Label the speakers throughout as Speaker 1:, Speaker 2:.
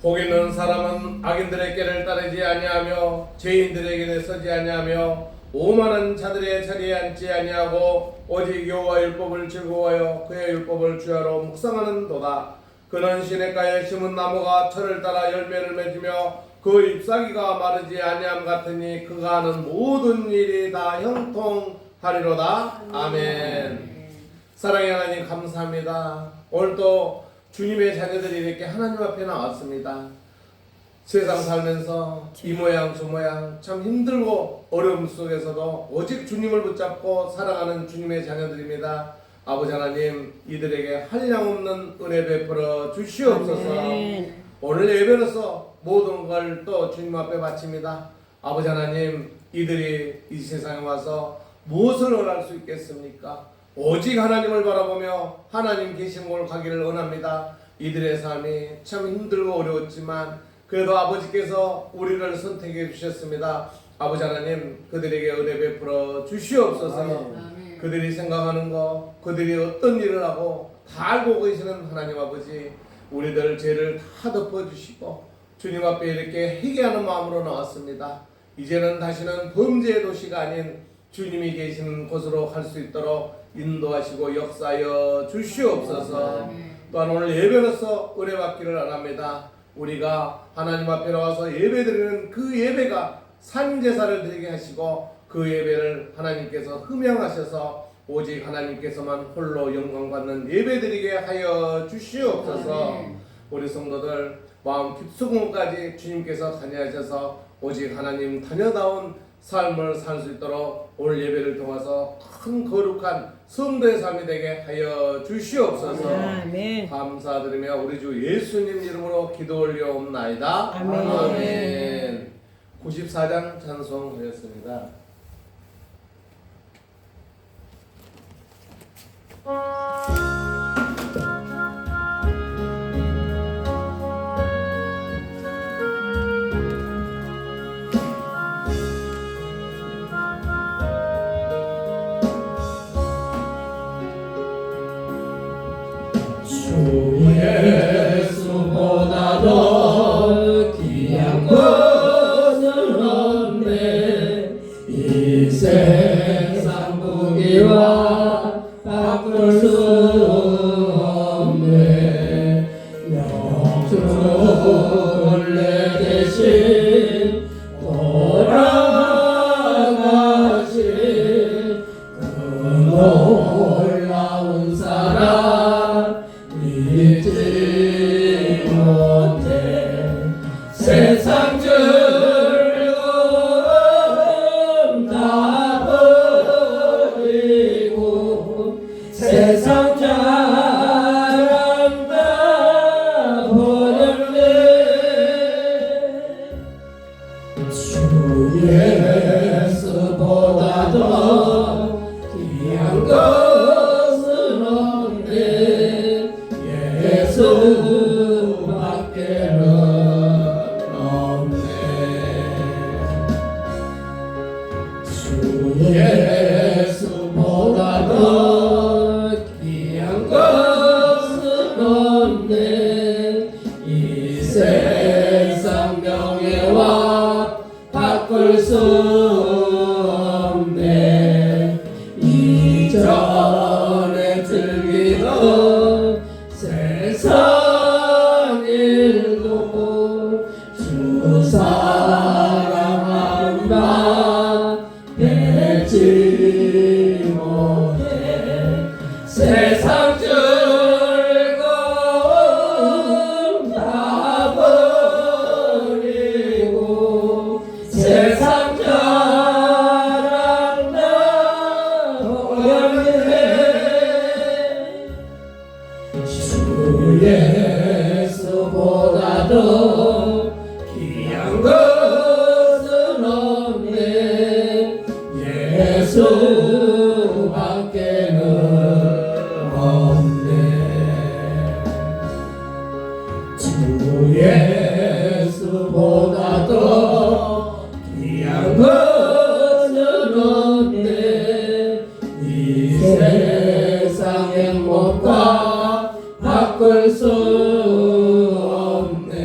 Speaker 1: 복 있는 사람은 악인들의 길을 따르지 아니하며 죄인들의 길에 서지 아니하며 오만한 자들의 자리에 앉지 아니하고 오직 여호와 율법을 즐거워하여 그의 율법을 주야로 묵상하는도다. 그는 시냇가에 심은 나무가 철을 따라 열매를 맺으며 그 잎사귀가 마르지 아니함 같으니 그가 하는 모든 일이 다 형통하리로다. 아멘. 사랑의 하나님 감사합니다. 오늘도 주님의 자녀들이 이렇게 하나님 앞에 나왔습니다. 세상 살면서 이 모양 저 모양 참 힘들고 어려움 속에서도 오직 주님을 붙잡고 살아가는 주님의 자녀들입니다. 아버지 하나님, 이들에게 한량없는 은혜 베풀어 주시옵소서. 오늘 예배로서 모든 걸 또 주님 앞에 바칩니다. 아버지 하나님, 이들이 이 세상에 와서 무엇을 원할 수 있겠습니까? 오직 하나님을 바라보며 하나님 계신 곳을 가기를 원합니다. 이들의 삶이 참 힘들고 어려웠지만 그래도 아버지께서 우리를 선택해 주셨습니다. 아버지 하나님, 그들에게 은혜 베풀어 주시옵소서.
Speaker 2: 아멘.
Speaker 1: 그들이 생각하는 거, 그들이 어떤 일을 하고 다 알고 계시는 하나님 아버지, 우리들 죄를 다 덮어주시고 주님 앞에 이렇게 회개하는 마음으로 나왔습니다. 이제는 다시는 범죄의 도시가 아닌 주님이 계시는 곳으로 갈 수 있도록 인도하시고 역사하여 주시옵소서. 또한 오늘 예배로서 은혜 받기를 원합니다. 우리가 하나님 앞에 나와서 예배드리는 그 예배가 산제사를 드리게 하시고 그 예배를 하나님께서 흠양하셔서 오직 하나님께서만 홀로 영광받는 예배드리게 하여 주시옵소서. 우리 성도들 마음 깊숙이까지 주님께서 관여하셔서 오직 하나님 다녀다운 삶을 살 수 있도록 오늘 예배를 통해서 큰 거룩한 성도의 삶이 되게 하여 주시옵소서.
Speaker 3: 아멘.
Speaker 1: 감사드리며 우리 주 예수님 이름으로 기도 올려옵나이다.
Speaker 3: 아멘.
Speaker 1: 아멘. 94장 찬송하였습니다.
Speaker 4: 주 예수보다도 귀한 것은 없네. 이 세상 무기와 바꿀 수 없네. 영주를 내 대신 돌아가신 그 놀라운 사랑 잊지 못해. 세상 즐거움 다 버리고 세상 자랑 다 버렸네. 주 예수보다도 귀한 것은 없네. 예수밖에는 없네. 주 예수보다도 귀한 것은 없네. 이 세상 명예와 바꿀 수 없네. 이전에 즐기던 세상 일도 주 사랑하는 나 맺지 못해. 세상 즐거움 다 버리고 세상 자랑 다 버렸네. 주 예수보다도 귀한 것은 없네. 예수밖에는 없네. 주 예수보다도 귀한 것은 없네. 이 세상 행복과 바꿀 수 없네.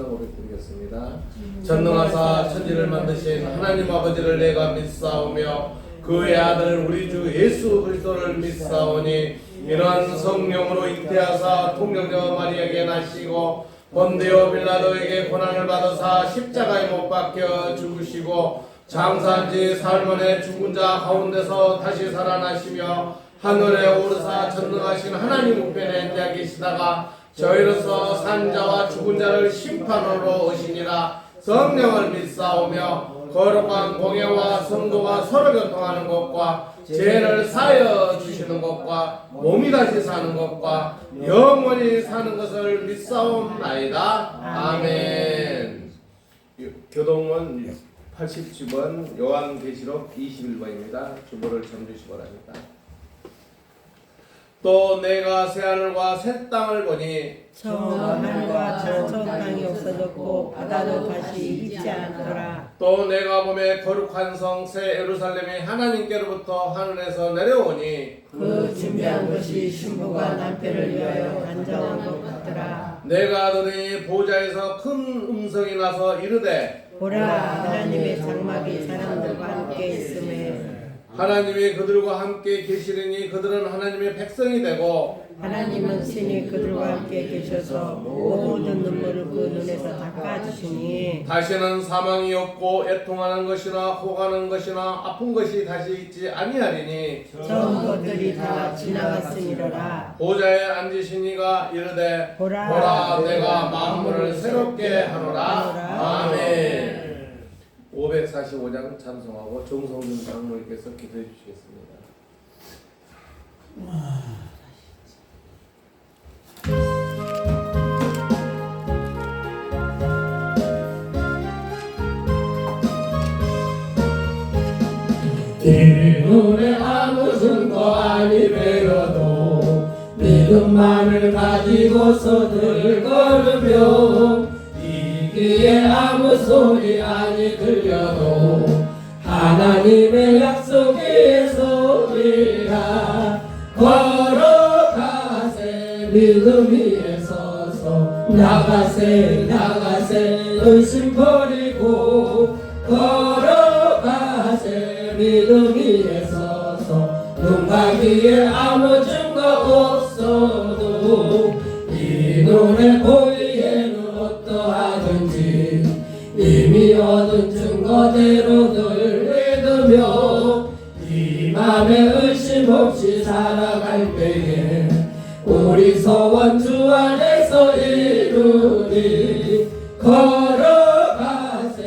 Speaker 1: 고백드리겠습니다. 전능하사 천지를 만드신 하나님 아버지를 내가 믿사오며 그의 아들 우리 주 예수 그리스도를 믿사오니 이런 성령으로 잉태하사 통정자 마리아에게 나시고 본디오 빌라도에게 고난을 받으사 십자가에 못 박혀 죽으시고 장사한 지 사흘 만에 죽은 자 가운데서 다시 살아나시며 하늘에 오르사 전능하신 하나님 우편에 앉아 계시다가 저희로서 산 자와 죽은 자를 심판하러 오시니라. 성령을 믿사오며 거룩한 공예와 성도가 서로 교통하는 것과 죄를 사하여 주시는 것과 몸이 다시 사는 것과 영원히 사는 것을 믿사옵나이다. 아멘. 교동은 87번 요한계시록 21번입니다. 주보를 전주시 바랍니다. 또 내가 새하늘과 새 땅을 보니
Speaker 2: 저 하늘과 저 땅이 없어졌고 바다도 다시 있지 않더라.
Speaker 1: 또 내가 보매 거룩한 성 새 예루살렘이 하나님께로부터 하늘에서 내려오니
Speaker 2: 그 준비한 것이 신부가 남편을 위하여 앉아온 것 같더라.
Speaker 1: 내가 들으니 보좌에서 큰 음성이 나서 이르되
Speaker 2: 보라, 하나님의 장막이 사람들과 함께 있음에
Speaker 1: 하나님이 그들과 함께 계시리니 그들은 하나님의 백성이 되고
Speaker 2: 하나님은 친히 그들과 함께 계셔서 모든 눈물을 그 눈에서 닦아주시니
Speaker 1: 다시는 사망이 없고 애통하는 것이나 호가는 것이나 아픈 것이 다시 있지 아니하리니
Speaker 2: 처음 것들이 다 지나갔으니라.
Speaker 1: 보좌에 앉으신 이가 이르되
Speaker 2: 보라,
Speaker 1: 내가 만물을 새롭게 하노라. 아멘. 545장 찬송하고 정성준 장로님께서 기도해 주시겠습니다.
Speaker 4: 내 눈에 아무 증거 아니 배워도 믿음만을 가지고서 늘 걸으며 이 귀에 아무 소리 아니 들려도 하나님의 약속의 소리라 걸어가세 믿음 위에 서서 나가세 의심 버리고 걸어가세 믿음 위에 서서 눈과 귀에 아무 증거 없어도 이 눈에 보이에는 어떠하든지 이미 얻은 증거대로 늘 믿으며 이 맘에 의심 없이 살아갈 때에 우리 소원 주 안에서 이루리 걸어가세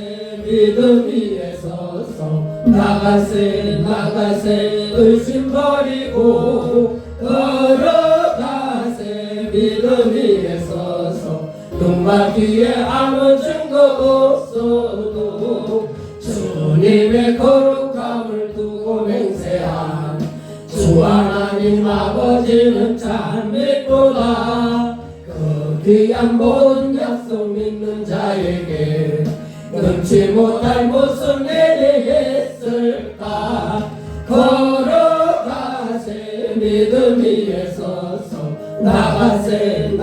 Speaker 4: 믿음 위에 서서 나가세 의심 버리고 걸어가세 믿음 위에 서서 눈과 귀에 아무 증거 없어도 주님의 거룩함을 두고 맹세한 주 하나님 아버지는 참 믿구나. 그 귀한 모든 약속 믿는 자에게 능치 못할 무슨 일이 있을까. 걸어가세 믿음 위에 서서 나가세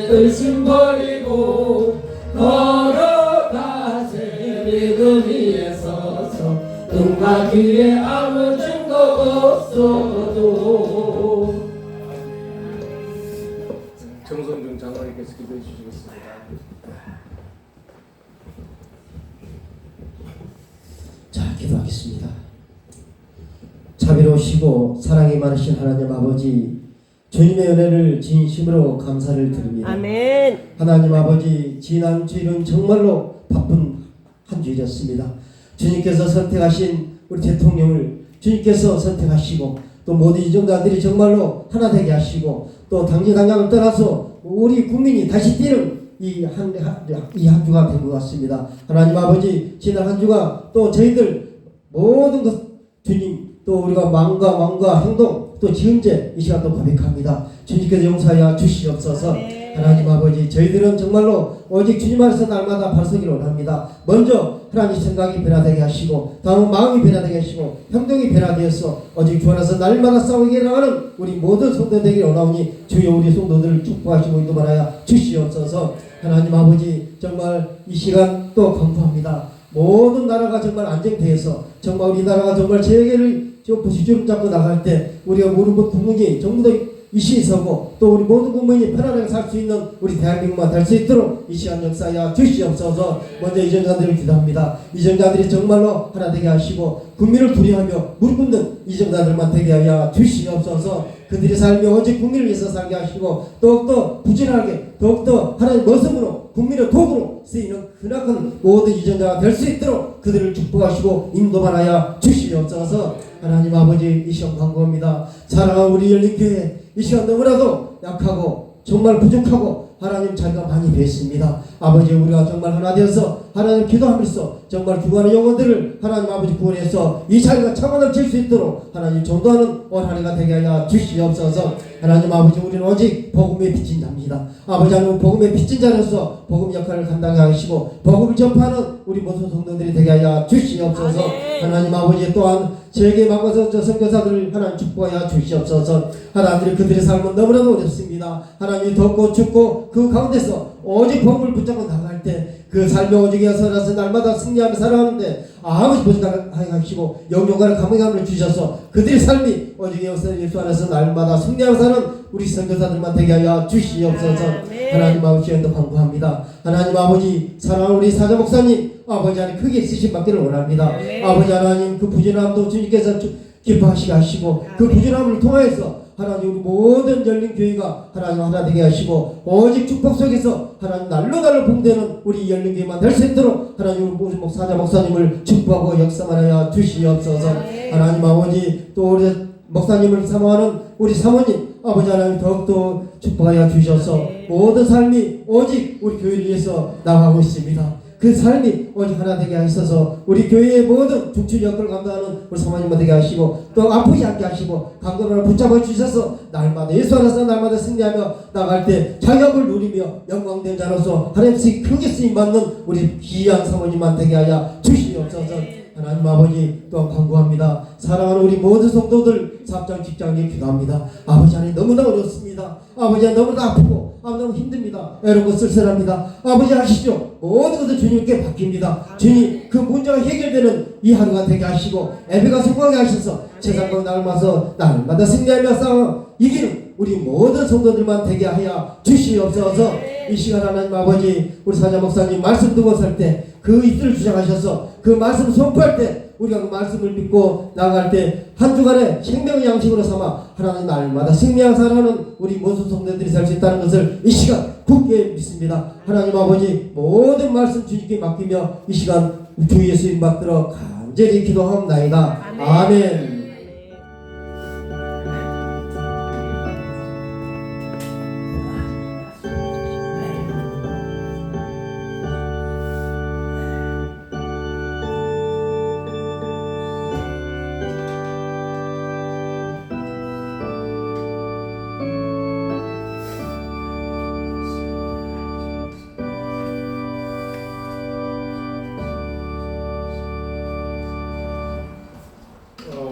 Speaker 4: 의심 버리고 걸어가세 믿음 위에 서서 눈과 귀에 아무 증거 없어도.
Speaker 1: 정성준 장로님께서 기도해 주시겠습니다.
Speaker 3: 자, 기도하겠습니다. 자비로우시고 사랑이 많으신 하나님 아버지, 주님의 은혜를 진심으로 감사를 드립니다.
Speaker 2: 아멘.
Speaker 3: 하나님 아버지, 지난 주일은 정말로 바쁜 한 주일이었습니다. 주님께서 선택하신 우리 대통령을 주님께서 선택하시고 또 모든 이정자들이 정말로 하나 되게 하시고 또 당직당장을 떠나서 우리 국민이 다시 뛰는 이 한 주가 된 것 같습니다. 하나님 아버지, 지난 한 주가 또 저희들 모든 것 주님 또 우리가 마음과 행동 또 지은죄 이 시간 또 고백합니다. 주님께서 용서하여 주시옵소서.
Speaker 2: 네.
Speaker 3: 하나님 아버지, 저희들은 정말로 오직 주님 안에서 날마다 발서기를 원합니다. 먼저 하나님 생각이 변화되게 하시고 다음은 마음이 변화되게 하시고 행동이 변화되어서 오직 주 안에서 날마다 싸우게 나가는 우리 모든 성도들에게 원하오니 주여 우리 성도들을 축복하시고 인도하여 주시옵소서. 하나님 아버지 정말 이 시간 또 감사합니다. 모든 나라가 정말 안정되어서 정말 우리나라가 정말 세계를 부시주름 잡고 나갈 때 우리가 모든 것 국민이 전부 다 이시에 서고 또 우리 모든 국민이 편안하게 살 수 있는 우리 대한민국만 될 수 있도록 이 시간 역사야 주시옵소서. 먼저 이전자들을 기도합니다. 이전자들이 정말로 하나 되게 하시고 국민을 두려워하며 무릎 꿇는 이전자들만 되게 하여 주시옵소서. 그들의 삶이 오직 국민을 위해서 살게 하시고 더욱더 부지런하게 더욱더 하나님의 머슴으로 국민의 도구로 쓰이는 크나큰 모든 이전자가 될 수 있도록 그들을 축복하시고 인도만 하여 주시옵소서. 하나님 아버지 이 시간 간구합니다. 사랑하는 우리 열린교회 이 시간 너무나도 약하고 정말 부족하고 하나님 자리가 많이 되었습니다. 아버지 우리가 정말 하나 되어서 하나님 기도하면서 정말 죽어가는 영혼들을 하나님 아버지 구원해서 이 자리가 차원을 칠 수 있도록 하나님 전도하는 원하리가 되게 하여 주시옵소서. 하나님 아버지 우리는 오직 복음의 빚진 자입니다. 아버지 하나님 복음의 빚진 자로서 복음 역할을 감당하게 하시고 복음을 전파하는 우리 모든 성도들이 되게 하여 주시옵소서. 하나님 아버지 또한 세계 만국에서 저 선교사들을 하나님 축복하여 주시옵소서. 하나님 그들의 삶은 너무나도 어렵습니다. 하나님 덥고 춥고 그 가운데서 오직 복음을 붙잡고 나갈 때 그 삶의 오직에 서라서 날마다 승리하며 살아가는데 아버지 보시다하게 하시고 영용과를 감흥함을 주셔서 그들의 삶이 오직에 예수 안에서 날마다 승리하며 사는 우리 선교사들만 되게 하여 주시옵소서. 하나님 아버지 연도 간구합니다. 하나님 아버지 사랑하는 우리 사자 목사님 아버지 하나님 크게 쓰신 받기를 원합니다. 아버지 하나님 그 부지런함도 주님께서 기뻐하시게 하시고 그 부지런함을 통해서 하나님 우리 모든 열린 교회가 하나님 하나 되게 하시고 오직 축복 속에서 하나님 날로 봉되는 우리 열린 교회만 될 수 있도록 하나님 우리 사자 목사님을 축복하고 역사하여 주시옵소서. 하나님 아버지 또 우리 목사님을 사모하는 우리 사모님 아버지 하나님 더욱더 축복하여 주셔서 모든 삶이 오직 우리 교회를 위해서 나가고 있습니다. 그 삶이 오직 하나 되게 하셔서 우리 교회의 모든 중추 역할을 감당하는 우리 사모님만 되게 하시고 또 아프지 않게 하시고 강건을 붙잡아 주셔서 날마다 예수 안에서 날마다 승리하며 나갈 때 자격을 누리며 영광된 자로서 하나님께 크게 쓰임받는 우리 귀한 사모님만 되게 하여 주시옵소서. 하나님 아버지 또한 간구합니다. 사랑하는 우리 모든 성도들 사업장 직장에 기도합니다. 아버지 하나님 너무나 어렵습니다. 아버지 너무나 아프고 너무 힘듭니다. 애롭고 쓸쓸합니다. 아버지 하시죠. 모든 것을 주님께 맡깁니다. 주님 그 문제가 해결되는 이 하루가 되게 하시고 예배가 성공하게 하셔서 세상과 날마서 날마다 승리하며 싸워 이기는 우리 모든 성도들만 되게 하여 주시옵소서. 이 시간 하나님 아버지 우리 사자 목사님 말씀 듣고 살 때 그 입술을 주장하셔서 그 말씀 선포할 때 우리가 그 말씀을 믿고 나갈 때 한 주간의 생명의 양식으로 삼아 하나님 날마다 승리하며 살아가는 우리 모든 성도들이 살 수 있다는 것을 이 시간 굳게 믿습니다. 하나님 아버지 모든 말씀 주님께 맡기며 이 시간 주 예수님 받들어 간절히 기도하옵나이다. 아멘.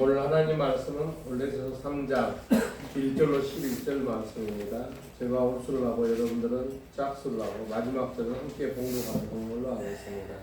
Speaker 1: 오늘 하나님 말씀은 골로새서 3장 1절로 11절 말씀입니다. 제가 홀수를 하고 여러분들은 짝수를 하고 마지막 절은 함께 봉독하는 걸로 하겠습니다.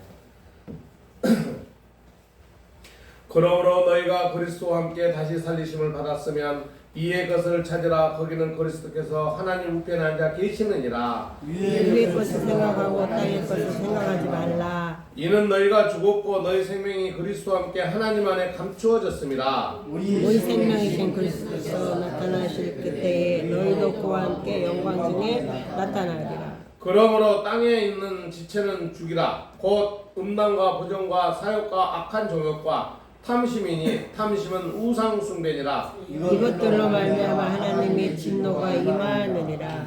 Speaker 1: 그러므로 너희가 그리스도와 함께 다시 살리심을 받았으면 이의 것을 찾으라. 거기는 그리스도께서 하나님 우편에 앉아 계시느니라.
Speaker 2: 위의 것을 생각하고 땅의 것을 생각하지 말라.
Speaker 1: 이는 너희가 죽었고 너희 생명이 그리스도와 함께 하나님 안에 감추어졌습니다.
Speaker 2: 우리 생명이신 그리스도께서 나타나실 그때에 너희도 그와 함께 영광 중에 나타나리라.
Speaker 1: 그러므로 땅에 있는 지체는 죽이라. 곧 음란과 부정과 사욕과 악한 정욕과 탐심이니 탐심은 우상 숭배니라.
Speaker 2: 이것들로 말미암아 하나님의 진노가 임하느니라.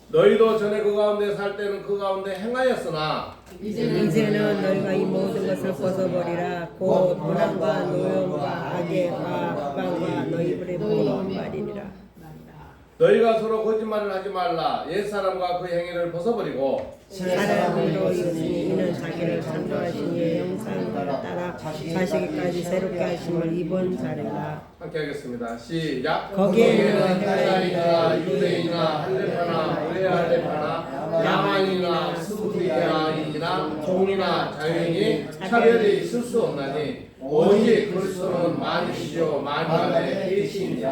Speaker 1: 너희도 전에 그 가운데 살 때는 그 가운데 행하였으나
Speaker 2: 이제는 너희가 이 모든 것을 벗어버리라. 곧 문화과 노염과 악의와 불방과 너희들의 모든 말이니라.
Speaker 1: 너희가 서로 거짓말을 하지 말라. 옛사람과 그 행위를 벗어버리고
Speaker 2: 사람으로 있으니 이는 자기를 창조하신 이의 형상을 따라 자식까지 새롭게 하심을 입은 자리라.
Speaker 1: 함께 하겠습니다. 시작.
Speaker 2: 거기에는
Speaker 1: 헬라인이나 유대인이나 할례파나 우레할례파나 야만이나 스푸티아인이나 종이나 자유인이 차별이 있을 수 없나니 오직 그리스도는 만이시요 만간에 계시니라.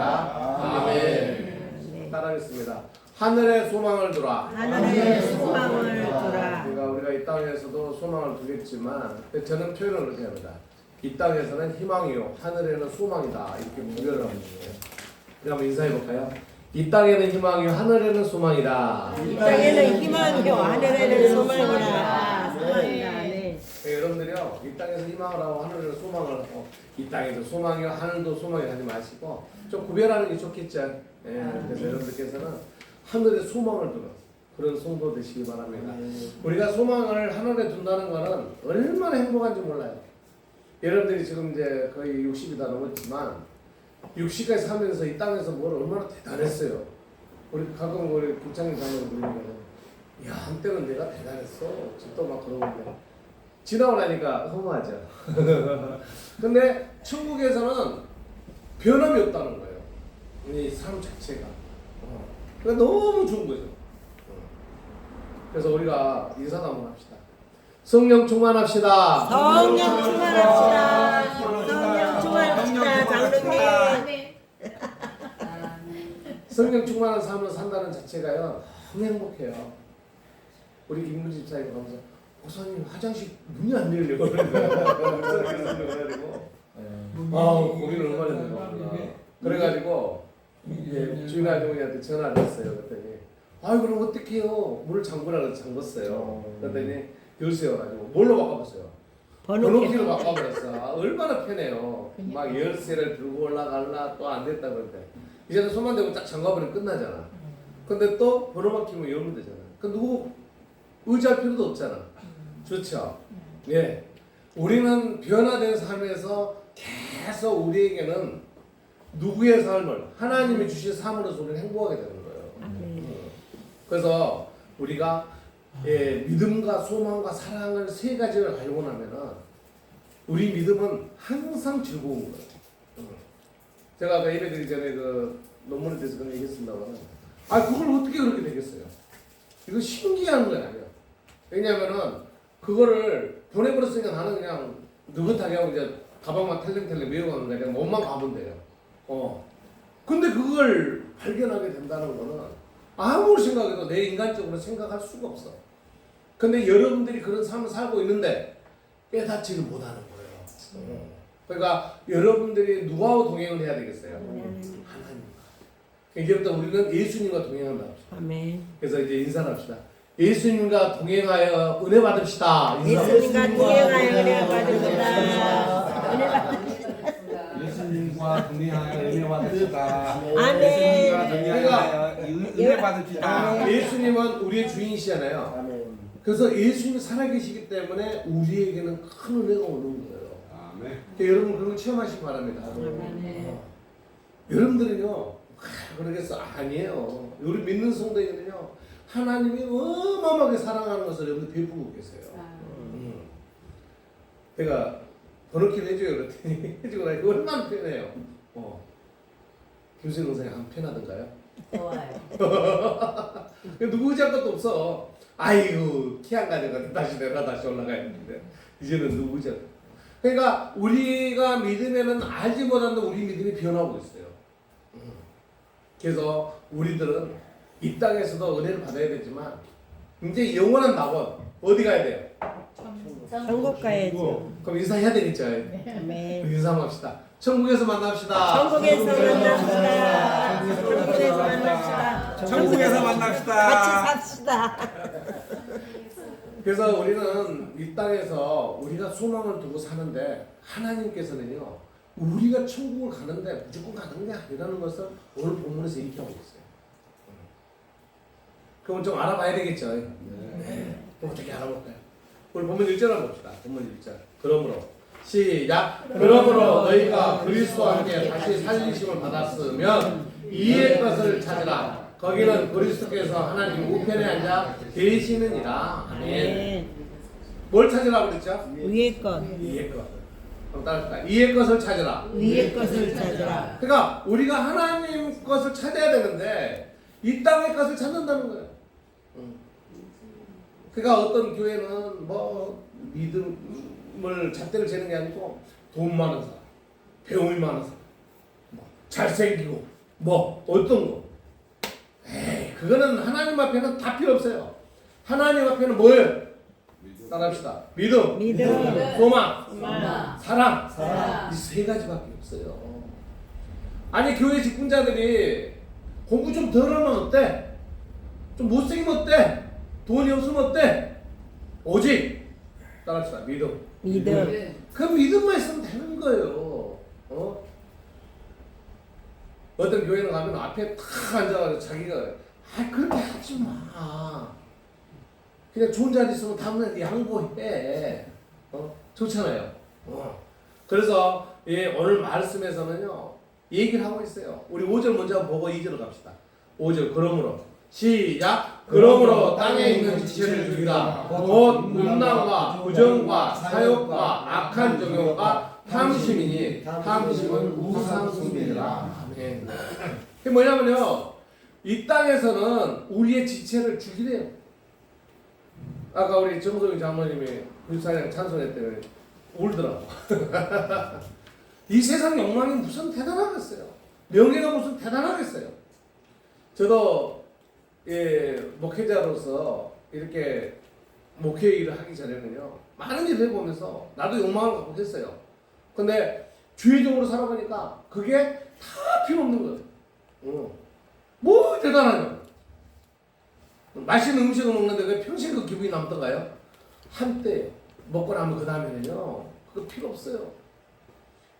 Speaker 1: 아멘. 따라하겠습니다. 하늘에 소망을 두라.
Speaker 2: 하늘에 소망을 두라.
Speaker 1: 그러니까 우리가 이 땅에서도 소망을 두겠지만 저는 표현을 그렇게 합니다. 이 땅에서는 희망이요 하늘에는 소망이다 이렇게 구별을 하고 있어요. 우리 한번 인사해 볼까요? 이 땅에는 희망이요 하늘에는 소망이다.
Speaker 2: 이 땅에는 희망이요 하늘에는 소망이라. 소망이라. 네.
Speaker 1: 여러분들이요 이 땅에서 희망을 하고 하늘에는 소망을 하고 이 땅에도 소망이요 하늘도 소망이 하지 마시고 좀 구별하는 게 좋겠죠. 그래서 여러분들께서는 하늘에 소망을 두는 그런 성도 되시기 바랍니다. 우리가 소망을 하늘에 둔다는 것은 얼마나 행복한지 몰라요. 여러분들이 지금 이제 거의 60이 다 넘었지만 60까지 살면서 이 땅에서 뭘 얼마나 대단했어요. 우리 가끔 우리 부창님 장로를 부르면 야 한때는 내가 대단했어. 집도 막 그러는데 지나고 나니까 허무하죠. 근데 천국에서는 변함이 없다는 거예요. 이 삶 자체가. 그러니까 너무 좋은 거죠. 그래서 우리가 인사도 한번 합시다. 성령 충만합시다.
Speaker 2: 성령 충만합시다. 성령 충만합시다. 장로님.
Speaker 1: 성령 충만한 삶을 산다는 자체가요 너무 행복해요. 우리 김문지 집사님 가면서 목사님 화장실 문이 안 열려 그래가지고 고민을 얼마나 했는가. 그래가지고 이제 주인 아주머니한테 전화를 했어요. 그랬더니 아이 그럼 어떡해요. 문을 잠그라 그래서 잠궜어요. 그랬더니 열쇠여가지고 뭘로 바꿔봤어요? 번호키로 바꿔버렸어. 얼마나 편해요. 막 열쇠를 들고 올라갈라 또 안 됐다 그러는데 이제는 손만 대고 딱 잠가버리면 끝나잖아. 근데 또 번호만 키면 열면 되잖아. 그 누구 의지할 필요도 없잖아. 좋죠? 예. 우리는 변화된 삶에서 계속 우리에게는 누구의 삶을 하나님이 주신 삶으로서 우리는 행복하게 되는 거예요. 그래서 우리가 믿음과 소망과 사랑을 세 가지를 알고 나면은 우리 믿음은 항상 즐거운 거예요. 제가 아까 예배 드리기 전에 그 논문에 대해서 그런 얘기했습니다만 그걸 어떻게 그렇게 되겠어요? 이거 신기한 건 아니에요. 왜냐면은 그거를 보내버렸으니까 나는 그냥 느긋하게 하고 이제 가방만 텔링텔링 메고 가는데 그냥 몸만 가면 돼요. 근데 그걸 발견하게 된다는 거는 아무리 생각해도 내 인간적으로 생각할 수가 없어. 근데 여러분들이 그런 삶을 살고 있는데 깨닫지를 못하는 거예요. 그러니까 여러분들이 누구하고 동행을 해야 되겠어요? 하나님과. 이제부터 우리는 예수님과 동행한다.
Speaker 2: 아멘.
Speaker 1: 그래서 이제 인사를 합시다. 예수님과 동행하여 은혜 받읍시다.
Speaker 2: 예수님과 동행하여 은혜 받읍시다. 은혜 받읍시다.
Speaker 5: 예수님과 동행하여 은혜 받읍시다.
Speaker 2: 아멘.
Speaker 5: 예수님과 동행하여 은혜 받읍시다.
Speaker 1: 예수님은 우리의 주인이시잖아요. 그래서 예수님이 살아계시기 때문에 우리에게는 큰 은혜가 오는 거예요.
Speaker 5: 아멘.
Speaker 1: 그러니까 여러분 그런 거 체험하시기 바랍니다. 여러분들은요 그러겠어? 아니에요. 우리 믿는 성도에게는요 하나님이 어마어마하게 사랑하는 것을 여러분들 베푸고 계세요. 제가 번호키를 해줘요 그랬더니 해주고 나니까 얼마나 편해요. 교수님 의사님 안 편하던가요?
Speaker 6: 좋아요.
Speaker 1: 누구 의지할 것도 없어. 아이고 키 안 가져가 다시 내가 다시 올라가야 되는데 이제는 누구 의지할 것. 그러니까 우리가 믿으면은 알지 못하는데 우리 믿음이 변하고 있어요. 그래서 우리들은 이 땅에서도 은혜를 받아야 되지만 이제 영원한 낙원 어디 가야 돼요?
Speaker 2: 천국 가야죠.
Speaker 1: 그럼 인사해야 되겠죠.
Speaker 2: 아멘.
Speaker 1: 인사 한번 합시다. 천국에서 만납시다.
Speaker 2: 천국에서 만납시다. 천국에서 만납시다.
Speaker 5: 천국에서 만납시다.
Speaker 2: 같이 삽시다.
Speaker 1: 그래서 우리는 이 땅에서 우리가 소망을 두고 사는데 하나님께서는요 우리가 천국을 가는데 무조건 가는 게 아니라는 것을 오늘 본문에서 얘기하고 있어요. 그럼 좀 알아봐야 되겠죠. 네. 그럼 어떻게 알아볼까요? 우리 본문 1절을 봅시다. 본문 1절. 그러므로 시작. 그러므로 너희가 그리스도와 함께 다시 살리심을 받았으면 이의 것을 찾으라. 거기는 그리스도께서 하나님 우편에 앉아 계시느니라. 아멘. 뭘 찾으라고 그랬죠?
Speaker 2: 위의 것.
Speaker 1: 이의 것. 그럼 따라합시다. 이의 것을 찾으라.
Speaker 2: 위의 것을 찾으라.
Speaker 1: 그러니까 우리가 하나님 것을 찾아야 되는데 이 땅의 것을 찾는다는 거예요. 그러니까 어떤 교회는 뭐 믿음을 잣대를 재는 게 아니고 돈 많은 사람, 배움이 많은 사람, 뭐 잘생기고 뭐 어떤 거. 에이, 그거는 하나님 앞에는 다 필요 없어요. 하나님 앞에는 뭐예요? 따라합시다. 믿음, 소망, 사랑. 이 세 가지밖에 없어요. 아니 교회 직분자들이 공부 좀 덜하면 어때? 좀 못생기면 어때? 돈이 없으면 어때? 오직 따라합시다. 믿음. 그 믿음만 있으면 되는 거예요. 어떤 교회는 가면 앞에 탁 앉아가지고 자기가 그렇게 하지 마. 그냥 좋은 자리 있으면 다음날 양보해. 좋잖아요. 그래서 오늘 말씀에서는요 얘기를 하고 있어요. 우리 5절 먼저 한번 보고 2절로 갑시다. 5절 그러므로 시작. 그러므로 땅에 있는 지체를 죽이라. 곧 음란과 부정과 사욕과 악한 정욕과 탐심이니 탐심은 우상 숭배니라. 아멘. 그게 뭐냐면요 이 땅에서는 우리의 지체를 죽이래요. 아까 우리 정소영 장모님이 불사장 찬송할 때 울더라고. 이 세상 욕망이 무슨 대단하겠어요. 명예가 무슨 대단하겠어요. 저도 목회자로서 이렇게 목회 일을 하기 전에는요 많은 일을 해보면서 나도 욕망을 갖고 했어요. 근데 주의적으로 살아보니까 그게 다 필요 없는 거예요. 뭐 대단하냐. 맛있는 음식을 먹는데 왜 평생 그 기분이 남던가요? 한때 먹고 나면 그 다음에는요 그거 필요 없어요.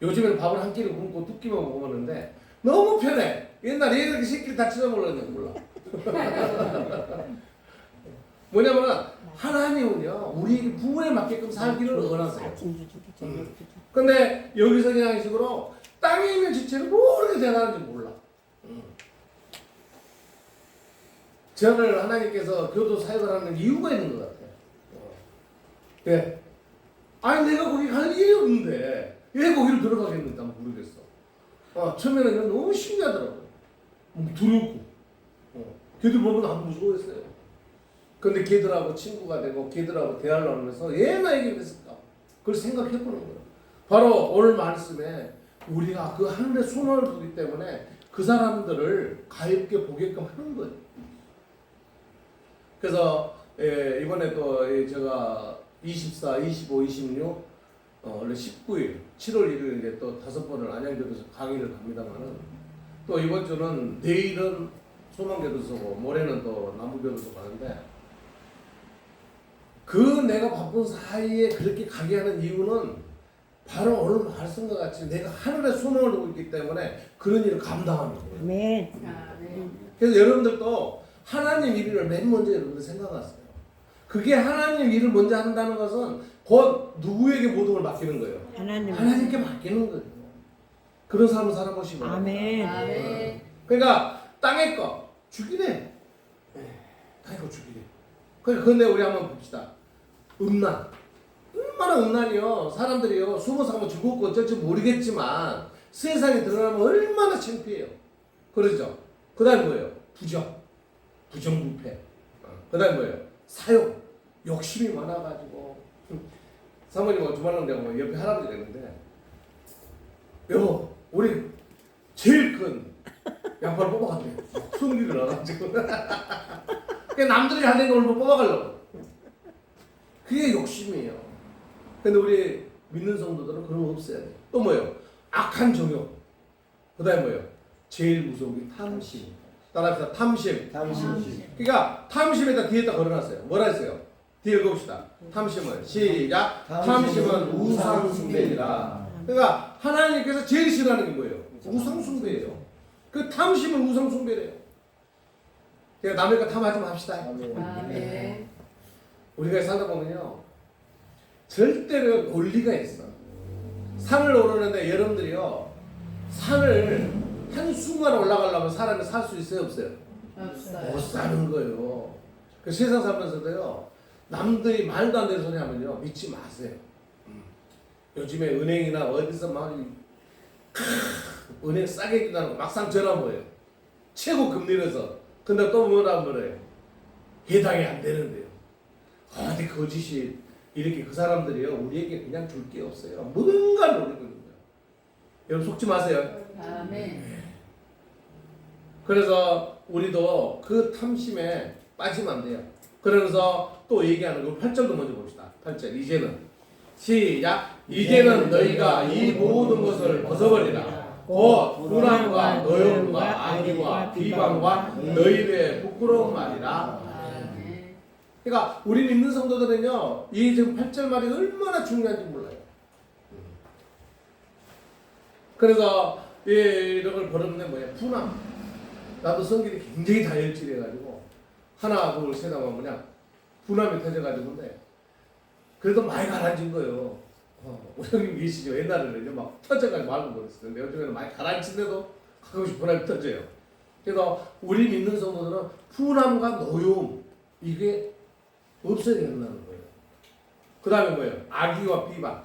Speaker 1: 요즘에는 밥을 한 끼를 굶고 두 끼만 먹었는데 너무 편해. 옛날에 이렇게 새끼를 다 찢어 먹었는지 몰라. 뭐냐면은 하나님은요 우리 부분에 맞게끔 살기를 원하세요. 근데 여기서 그냥 식으로 땅에 있는 지체는 뭐 그렇게 대단한지 몰라. 저를 하나님께서 교도 사역을 하는 이유가 있는 것 같아요. 네. 아니 내가 거기 갈 일이 없는데 왜 거기를 들어가겠는지 모르겠어. 처음에는 너무 신기하더라고요. 두렵고 걔들 보면 안 무서워했어요. 근데 걔들하고 친구가 되고 걔들하고 대화를 나누면서 왜 나에게 그랬을까? 그걸 생각해 보는 거예요. 바로 오늘 말씀에 우리가 그 하늘에 소망을 두기 때문에 그 사람들을 가볍게 보게끔 하는 거예요. 그래서 이번에 또 제가 24, 25, 26 원래 19일 7월 1일 이제 또 5번을 안양교도소 강의를 갑니다만은 또 이번 주는 내일은 소망교도소고 모레는 또 남부교도소 가는데 그 내가 바쁜 사이에 그렇게 가게 하는 이유는 바로 오늘 말씀과 같이 내가 하늘에 소망을 두고 있기 때문에 그런 일을 감당하는 거예요.
Speaker 2: 아멘.
Speaker 1: 그래서 여러분들도 하나님 일을 맨 먼저 여러분들 생각하세요. 그게 하나님 일을 먼저 한다는 것은 곧 누구에게 모든 걸 맡기는 거예요. 하나님께 맡기는 거예요. 그런 삶을 살아보시기 바랍니다.
Speaker 2: 아멘.
Speaker 1: 그러니까 땅의 거 죽이네. 땅의 거 죽이네. 그런데 우리 한번 봅시다. 음란. 얼마나 음란이요. 사람들이요. 숨어서 하면 죽었고 어쩔지 모르겠지만 세상에 드러나면 얼마나 창피해요. 그러죠. 그 다음에 뭐예요? 부정부패. 그 다음에 뭐예요? 사욕. 욕심이 많아가지고. 사모님하고 주말로 되고 옆에 할아버지가 있는데 여보 우리 제일 큰 양파를 뽑아갔대요. 숨기를 나가지고. 남들이 하는 걸 뽑아가려고. 그게 욕심이에요. 근데 우리 믿는 성도들은 그런 거 없어야 돼요. 또 뭐예요? 악한 정욕. 그 다음에 뭐예요? 제일 무서운 게 탐심. 따라합시다. 탐심. 그러니까 탐심에다 뒤에다 걸어놨어요. 뭐라 했어요? 뒤에 읽어봅시다. 탐심은 시작. 탐심은 우상 숭배니라. 그러니까 하나님께서 제일 싫어하는 게 뭐예요? 우상 숭배예요. 그 탐심은 우상 숭배래요. 그러니까 남의 거 탐하지 맙시다.
Speaker 4: 아멘.
Speaker 1: 우리가 살다 보면요 절대로 논리가 있어. 산을 오르는데 여러분들이요 산을 한순간 올라가려면 사람이 살 수 있어요 없어요?
Speaker 4: 없어요.
Speaker 1: 못 사는 거예요. 그 세상 살면서도요 남들이 말도 안 되는 소리 하면요 믿지 마세요. 요즘에 은행이나 어디서 막 은행 싸게 준다는 거 막상 전화 뭐예요? 최고 금리라서. 근데 또 뭐라 그래요? 해당이 안 되는데요. 근데 거짓이 이렇게 그 사람들이요 우리에게 그냥 줄 게 없어요. 뭔가 노리거든요. 여러분 속지 마세요.
Speaker 4: 아멘.
Speaker 1: 그래서 우리도 그 탐심에 빠지면 안 돼요. 그러면서 또 얘기하는 그 8절도 먼저 봅시다. 8절 이제는 시작. 이제는 너희가 이 모든 것을 벗어버리라. 곧 불안과 노염과 악의와 비방과 너희의 부끄러운 말이라.
Speaker 4: 아멘.
Speaker 1: 그러니까 우리 믿는 성도들은요 이 지금 8절 말이 얼마나 중요한지 몰라요. 그래서 이런 걸 버리면 뭐야? 분함. 나도 성질이 굉장히 다혈질해가지고 하나 둘 셋 하면 그냥 분함이 터져가지고인데 그래도 많이 가라앉은 거예요. 우리 형님 계시죠? 옛날에는요 막 터져가지고 말도 못했었는데 요즘에는 많이 가라앉힌데도 가끔씩 분함이 터져요. 그래서 우리 믿는 성도들은 분함과 노여움 이게 없어야 된다는 거예요. 그 다음에 뭐예요? 악의와 비방.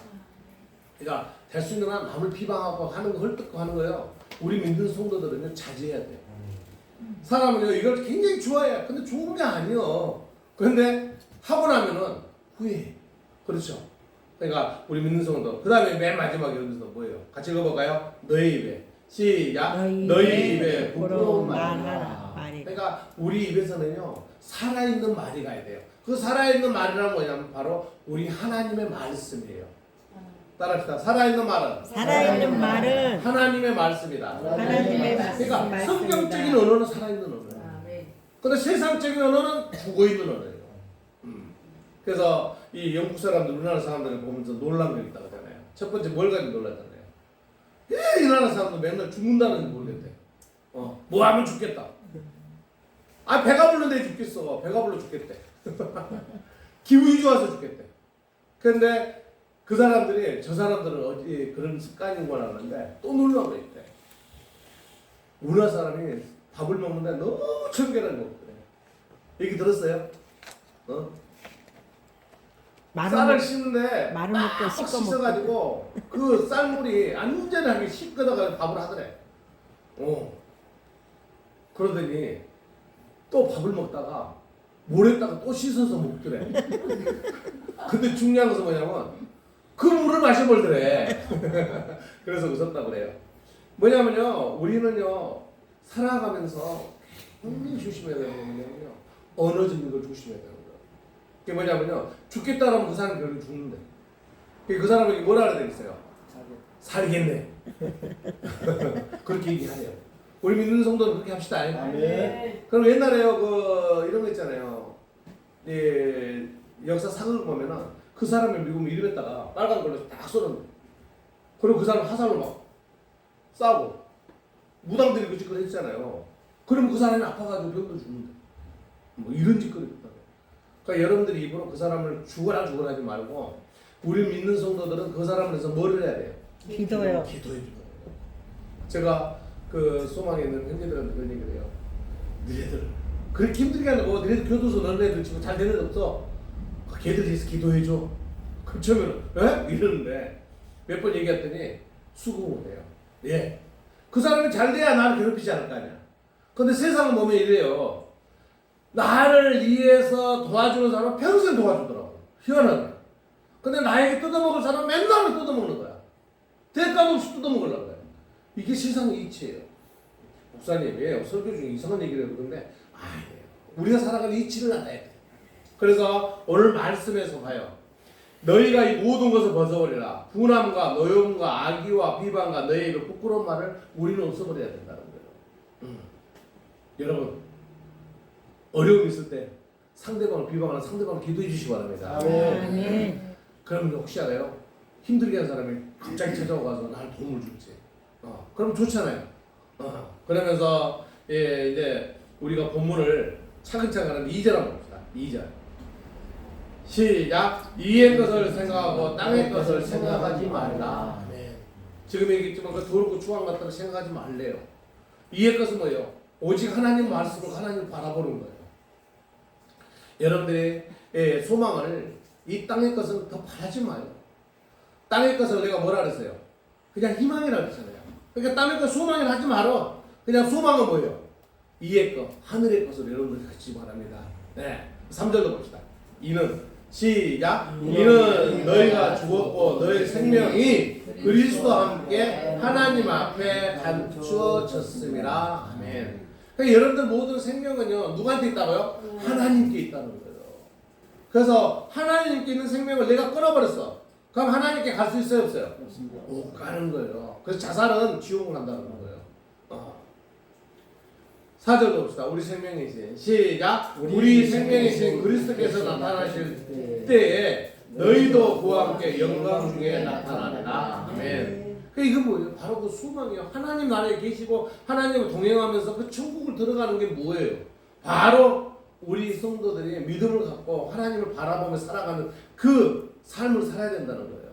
Speaker 1: 그러니까 될 수 있는 한 남을 비방하고 하는 거 헐뜯고 하는 거예요. 우리 믿는 성도들은요 자제해야 돼요. 사람은요 이걸 굉장히 좋아해요. 근데 좋은 게 아니요. 그런데 하고 나면은 후회해. 그렇죠. 그러니까 우리 믿는 성도. 그 다음에 맨 마지막에 여기서 뭐예요? 같이 읽어볼까요? 너희 입에 시작. 너희 입에 부끄러운 말이라. 그러니까 우리 입에서는요 살아있는 말이 가야 돼요. 그 살아있는 말이란 뭐냐면 바로 우리 하나님의 말씀이에요. 따라합시다. 살아있는 말은
Speaker 2: 살아있는 말은
Speaker 1: 하나님의 말씀이다.
Speaker 2: 하나님의
Speaker 1: 그러니까
Speaker 2: 말씀이다.
Speaker 1: 성경적인 언어는 살아있는 언어예요.
Speaker 4: 아멘.
Speaker 1: 근데 세상적인 언어는 죽어있는 언어예요. 그래서 이 영국 사람들, 우리나라 사람들을 보면서 놀란 게 있다고 하잖아요. 첫 번째 뭘 가지고 놀랐잖아요. 이 나라 사람들 맨날 죽는다는지 모르겠대. 뭐 하면 죽겠다. 아 배가 부른데 죽겠어. 배가 불러 죽겠대. 기분이 좋아서 죽겠대. 근데 그 사람들이 저 사람들은 어디 그런 습관인 걸 아는데 또 놀라고 있대. 우리나라 사람이 밥을 먹는데 너무 청결하게 먹더래. 얘기 들었어요? 쌀을 씻는데
Speaker 2: 마른 것도
Speaker 1: 딱
Speaker 2: 씻어 먹고.
Speaker 1: 씻어가지고 그 쌀물이 안전하게 씻겨다가 밥을 하더래. 그러더니 또 밥을 먹다가 물에다가 또 씻어서 먹더래. 근데 중요한 것은 뭐냐면 그 물을 마셔버리더래. 그래서 웃었다 그래요. 뭐냐면요 우리는요 살아가면서 굉장히 조심해야 되는 거 뭐냐면요 언어적인 걸 조심해야 되는 거예요. 그게 뭐냐면요 죽겠다라면 그 사람이 결국 죽는데 그 사람에게 뭐라 그래야 되겠어요? 살겠네. 그렇게 얘기하네요. 우리 믿는 성도는 그렇게 합시다.
Speaker 4: 아멘.
Speaker 1: 그럼 옛날에요 이런 거 있잖아요. 역사 사극을 보면은 그 사람을 미국 이름에다가 빨간 걸로 딱 쏘는. 그리고 그 사람 화살로 막 싸고 무당들이 그 짓거리 했잖아요. 그럼 그 사람이 아파가지고 병도 죽는데 뭐 이런 짓거리 했다고. 그러니까 여러분들이 입으로 그 사람을 죽어라 하지 말고 우리 믿는 성도들은 그 사람을 위해서 뭐를 해야 돼요?
Speaker 2: 기도요.
Speaker 1: 기도해 주는 거예요. 제가 그 소망에 있는 형제들한테 그런 얘기를 해요. 너희들 그렇게 힘들게 하는 거 너희들 교도소 넣는 애들 지금 잘 되는 애 없어. 걔들 위해서 기도해줘. 그러면은 이러는데 몇 번 얘기했더니 수긍을 해요. 예. 그 사람이 잘 돼야 나를 괴롭히지 않을 거 아니야. 근데 세상은 보면 이래요. 나를 위해서 도와주는 사람은 평생 도와주더라고. 희한하게. 근데 나에게 뜯어먹을 사람은 맨날 뜯어먹는 거야. 대가 없이 뜯어먹으려고 해요. 이게 세상의 이치예요. 목사님, 설교 중에 이상한 얘기를 해보는데 우리가 살아가는 이치를 알아야 돼. 그래서 오늘 말씀에서 봐요. 너희가 이 모든 것을 벗어버리라. 분함과 노여움과 악의와 비방과 너희의 그 부끄러운 말을 우리는 없애버려야 된다는 거예요. 여러분 어려움이 있을 때 상대방을 비방하는 상대방을 기도해 주시기 바랍니다.
Speaker 2: 아멘.
Speaker 1: 그럼 혹시 알아요? 힘들게 한 사람이 갑자기 찾아와서 나를 도움을 줄지. 그럼 좋잖아요. 그러면서 이제 우리가 본문을 차근차근 하는 2절 한번 봅시다. 2절. 시작. 이의 것을 생각하고 땅의 것을 생각하지 말라. 지금 얘기했지만 그 더럽고 추한 것들을 생각하지 말래요. 이의 것은 뭐예요? 오직 하나님 말씀으로 하나님을 바라보는 거예요. 여러분들의 소망을 이 땅의 것은 더 바라지 마요. 땅의 것을 내가 뭐라 그랬어요? 그냥 희망이라고 했잖아요. 그러니까 땅의 것 소망이라 하지 말어. 그냥 소망은 뭐예요? 이의 것, 하늘의 것을 여러분들 갖지 바랍니다. 3절도 봅시다. 이는 시작. 이는 너희가 죽었고 너희 생명이 그리스도와 함께 하나님 앞에 감추어졌음이라. 아멘. 그러니까 여러분들 모든 생명은요 누구한테 있다고요? 하나님께 있다는 거예요. 그래서 하나님께 있는 생명을 내가 끊어버렸어. 그럼 하나님께 갈 수 있어요 없어요? 못 가는 거예요. 그래서 자살은 지옥을 간다는 거예요. 4절 봅시다. 우리 생명이신 시작. 우리 생명이신 그리스도께서 나타나실 때에 너희도 그와 함께 영광 중에 나타나리라. 아멘. 그 이건 뭐예요? 바로 그 소망이에요. 하나님 나라에 계시고 하나님을 동행하면서 그 천국을 들어가는 게 뭐예요? 바로 우리 성도들이 믿음을 갖고 하나님을 바라보며 살아가는 그 삶을 살아야 된다는 거예요.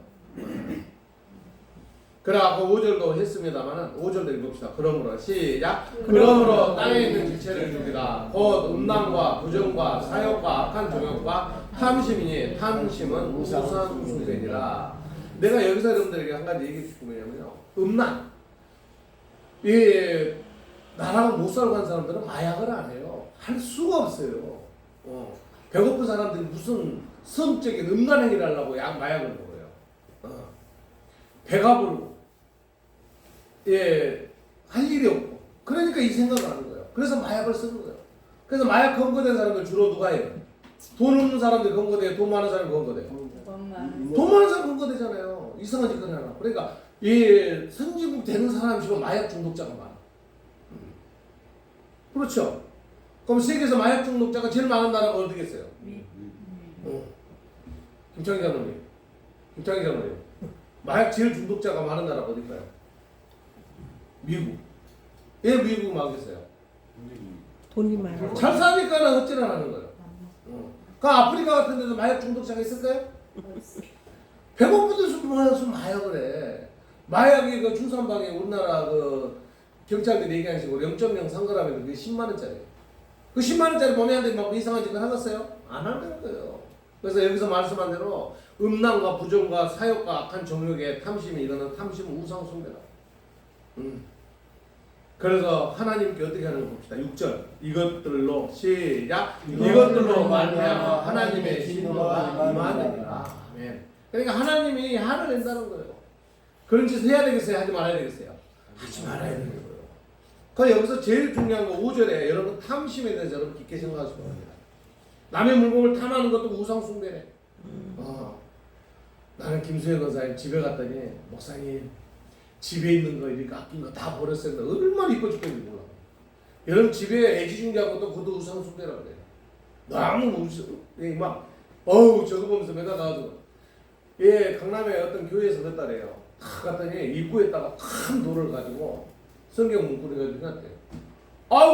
Speaker 1: 그래갖고 5절도 했습니다만은 5절도 읽읍시다. 그러므로 시작. 그러므로 땅에 있는 지체를 죽이라. 곧 음란과 부정과 사욕과 악한 종욕과 탐심이니 탐심은 우상 숭배니라. 내가 여기서 여러분들에게 한 가지 얘기해 주고 뭐냐면요. 음란. 이 나라고 못 살고 간 사람들은 마약을 안 해요. 할 수가 없어요. 배고픈 사람들이 무슨 성적인 음란 행위를 하려고 마약을 먹어요. 배가 부르고 할 일이 없고 그러니까 이 생각을 하는 거예요. 그래서 마약을 쓰는 거예요. 그래서 마약 검거된 사람들 주로 누가 해요? 돈 없는 사람들이 검거돼요? 돈 많은 사람이 검거돼요? 돈 많은 사람 검거되잖아요. 이상한 짓거리 하나. 그러니까 이 선진국 되는 사람이 주로 마약 중독자가 많아. 그렇죠? 그럼 세계에서 마약 중독자가 제일 많은 나라가 어디겠어요? 김창희 장로님. 마약 제일 중독자가 많은 나라가 어딜까요? 미국. 왜 미국 막겠어요?
Speaker 2: 돈이 많아.
Speaker 1: 잘 사니까 어찌나라는 거예요. 그 아프리카 같은 데도 마약 중독자가 있을까요? 배고픈데 무슨 마약을 해. 마약이 그 중산방에 우리나라 그 경찰들이 얘기하는 식으로 0.0 상그라면 그게 10만 원짜리. 그 10만 원짜리 범인한테 막 이상한 짓을 하겠어요? 안 하는 거예요. 그래서 여기서 말씀한 대로 음란과 부정과 사욕과 악한 정욕의 탐심이 이거는 탐심은 우상 숭배다. 그래서 하나님께 어떻게 하는 거 봅시다. 6절. 이것들로 시작. 이것들로 말미암아 하나님의 진노가 임하느니라. 아멘. 그러니까 하나님이 화를 낸다는 거예요. 그런 짓을 해야 되겠어요? 하지 말아야 되겠어요? 하지 말아야 되는 거예요. 그러니까 여기서 제일 중요한 거 5절에 여러분 탐심에 대해서 여러분 깊게 생각하시기 바랍니다. 남의 물건을 탐하는 것도 우상 숭배네. 나는 김수현 권사님 집에 갔더니 목사님 집에 있는 거 이렇게 아낀 거 다 버렸어요. 얼마나 이뻐 죽겠는지 몰라. 여러분 집에 애지중지한 것도 그것도 우상 숭배라고 그래요. 너무 막 저거 보면서 맨날 나와서 강남에 어떤 교회에서 그랬다래요. 탁 갔더니 입구에다가 큰 돌을 가지고 성경 문구를 가지고 해놨대요.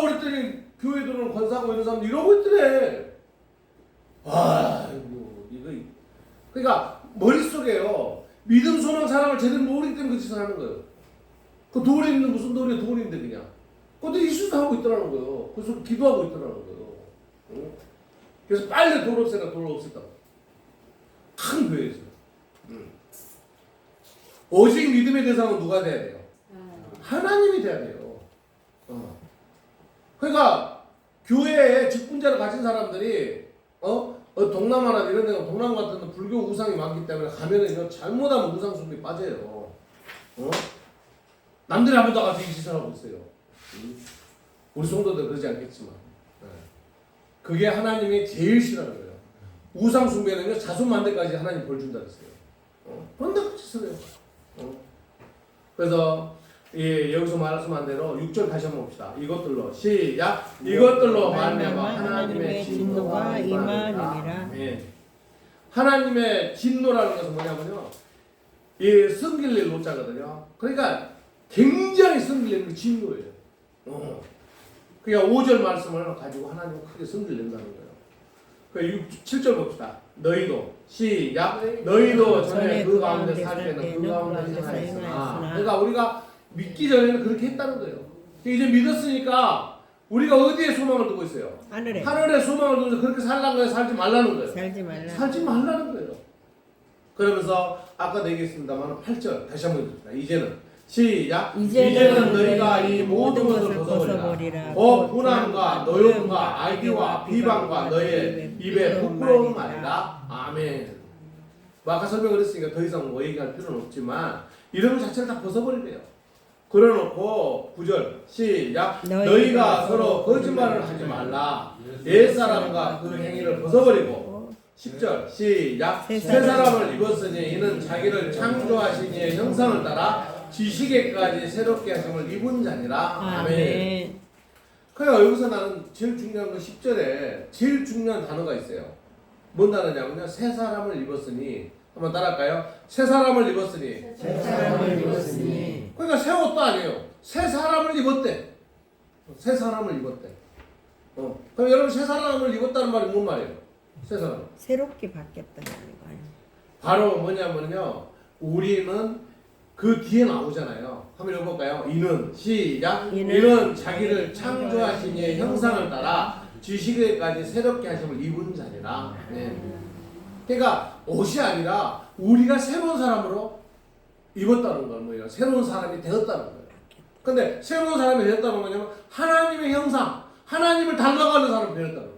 Speaker 1: 그랬더니 교회 들어오는 권사하고 이런 사람들 이러고 있더래. 이거 그러니까 머릿속에요. 믿음, 소망, 사랑을 제대로 모르기 때문에 그 짓을 하는 거예요. 그 돌에 있는 무슨 돌이야? 돌인데 그냥. 근데 이수도 하고 있더라는 거예요. 그래서 기도하고 있더라는 거예요. 그래서 빨리 돌 없애라, 돌 없앴다고. 큰 교회에서. 오직 믿음의 대상은 누가 돼야 돼요? 하나님이 돼야 돼요. 그러니까 교회에 직분자를 가진 사람들이 동남아나 이런 데는 동남 같은 데 불교 우상이 많기 때문에 가면은 잘못하면 우상 숭배에 빠져요. 남들이 한 번도 가서 이 짓을 하고 있어요. 우리 성도들 그러지 않겠지만 그게 하나님이 제일 싫어하는 거예요. 우상 숭배는요 자손 만대까지 하나님 벌 준다 그랬어요. 그런데 그 짓을 해요. 그래서 여기서 말씀한 대로 6절 다시 한번 봅시다. 이것들로 시작. 이것들로 말미암아 하나님의 진노가 임하느니라. 하나님의 진노라는 것은 뭐냐면요. 성길릴 노자거든요. 그러니까 굉장히 성길리는 게 진노예요. 그러니까 5절 말씀을 가지고 하나님은 크게 성길낸다는 거예요. 그러니까 7절 봅시다. 너희도 시작. 너희도 전에 그 가운데 살 때는 그 가운데 행하였으나. 그러니까 우리가 믿기 전에는 그렇게 했다는 거예요. 이제 믿었으니까 우리가 어디에 소망을 두고 있어요? 하늘에 소망을 두고 그렇게 살라는 거예요? 살지 말라는 거예요? 살지 말라는 거예요. 그러면서 아까도 얘기했습니다만 8절 다시 한번 읽읍시다. 이제는 시작.
Speaker 2: 이제는
Speaker 1: 너희가 이 모든 것을 벗어버리라. 곧 분함과 노염과 악의와 비방과 너희의 입에 부끄러운 말이라. 아멘. 뭐 아까 설명을 했으니까 더 이상 뭐 얘기할 필요는 없지만 이런 것 자체를 다 벗어버리래요. 그래놓고 9절 시작. 너희가 서로 거짓말을 하지 말라. 옛사람과 그 행위를 벗어버리고 10절 시작. 새 사람을 입었으니 이는 자기를 창조하신 이의 형상을 따라 지식에까지 새롭게 하심을 입은 자니라. 아멘. 그러니까 여기서 나는 제일 중요한 건 10절에 제일 중요한 단어가 있어요. 뭔 단어냐면요. 새 사람을 입었으니. 한번 따라할까요? 새 사람을 입었으니.
Speaker 2: 새 사람을 입었으니.
Speaker 1: 그러니까 새 옷도 아니에요. 새 사람을 입었대. 새 사람을 입었대. 그럼 여러분 새 사람을 입었다는 말이 뭔 말이에요? 새 사람.
Speaker 2: 새롭게 바뀌었다는 거 아니에요?
Speaker 1: 바로 뭐냐면요. 우리는 그 뒤에 나오잖아요. 한번 읽어볼까요? 이는 시작. 이는 자기를 창조하신 이의 형상을 따라 지식에까지 새롭게 하심을 입은 자니라. 네. 그러니까 옷이 아니라 우리가 새로운 사람으로 입었다는 건 뭐예요? 새로운 사람이 되었다는 거예요. 근데 새로운 사람이 되었다는 건 뭐냐면 하나님의 형상, 하나님을 닮아가는 사람이 되었다는 거예요.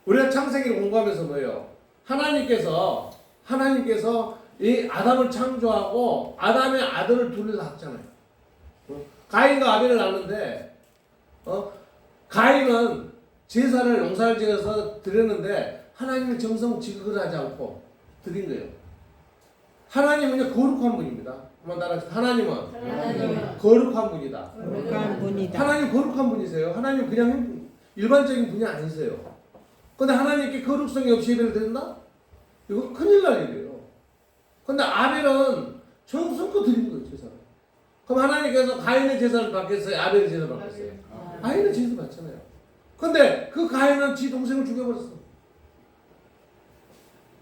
Speaker 1: 우리가 창세기를 공부하면서 뭐예요? 하나님께서 이 아담을 창조하고 아담의 아들을 둘을 낳았잖아요. 가인과 아벨을 낳았는데 가인은 제사를 용사를 지어서 드렸는데 하나님의 정성 지극을 하지 않고 드린 거예요. 하나님은 거룩한 분입니다. 한번 따라하세요. 하나님은 거룩한 분이다.
Speaker 2: 거룩한 분이다.
Speaker 1: 하나님 거룩한 분이세요. 하나님 그냥 일반적인 분이 아니세요. 근데 하나님께 거룩성이 없이 예배를 드린다? 이거 큰일 날 일이에요. 근데 아벨은 정성껏 드린 거예요, 제사를. 그럼 하나님께서 가인의 제사를 받겠어요? 아벨의 제사를 받겠어요? 가인의 제사를 받잖아요. 근데 그 가인은 지 동생을 죽여버렸어.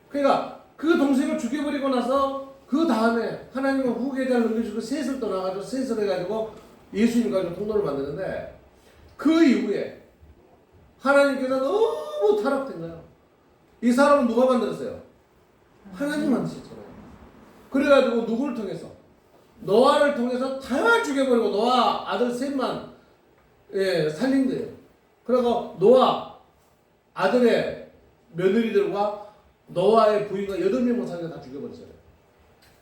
Speaker 1: 그러니까 그 동생을 죽여버리고 나서 그 다음에 하나님은 후계자를 넘겨주고 셋을 떠나가지고 셋을 해가지고 예수님 가지고 통로를 만드는데 그 이후에 하나님께서 너무 타락된 거예요. 이 사람은 누가 만들었어요? 하나님 만드셨잖아요. 그래가지고 누구를 통해서? 노아를 통해서 다 죽여버리고 노아 아들 셋만 살린 거예요. 그리고 노아 아들의 며느리들과 노아의 부인과 8명만 살려 다 죽여버렸어요.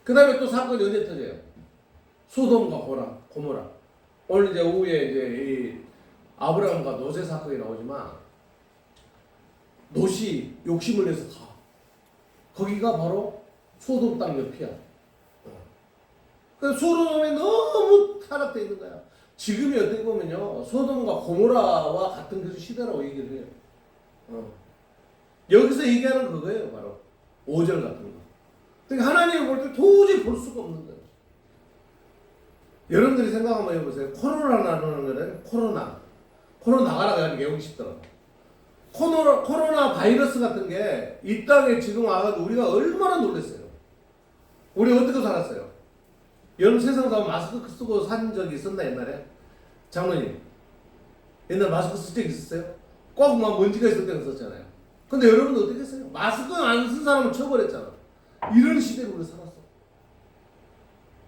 Speaker 1: 그 다음에 또 사건이 언제 터져요? 소돔과 고모라. 오늘 이제 오후에 이제 이 아브라함과 노세 사건이 나오지만 롯이 욕심을 내서 가. 거기가 바로 소돔 땅 옆이야. 그래서 소돔에 너무 타락되어 있는 거야. 지금이 어떻게 보면요, 소돔과 고모라와 같은 그 시대라고 얘기를 해요. 여기서 얘기하는 그거예요, 바로 5절 같은 거. 그러니까 하나님을 볼 때 도저히 볼 수가 없는 거예요. 여러분들이 생각 한번 해보세요. 코로나라는 거는 코로나가 가지고 외우기 쉽더라고. 코로나 바이러스 같은 게 이 땅에 지금 와가지고 우리가 얼마나 놀랐어요. 우리 어떻게 살았어요? 여러분 세상 가면 마스크 쓰고 산 적이 있었나 옛날에? 장로님 옛날 마스크 쓸 적 있었어요? 꼭 막 먼지가 있을 때는 썼잖아요. 근데 여러분들 어떻게 했어요? 마스크 안 쓴 사람은 쳐버렸잖아. 이런 시대로 우리 살았어.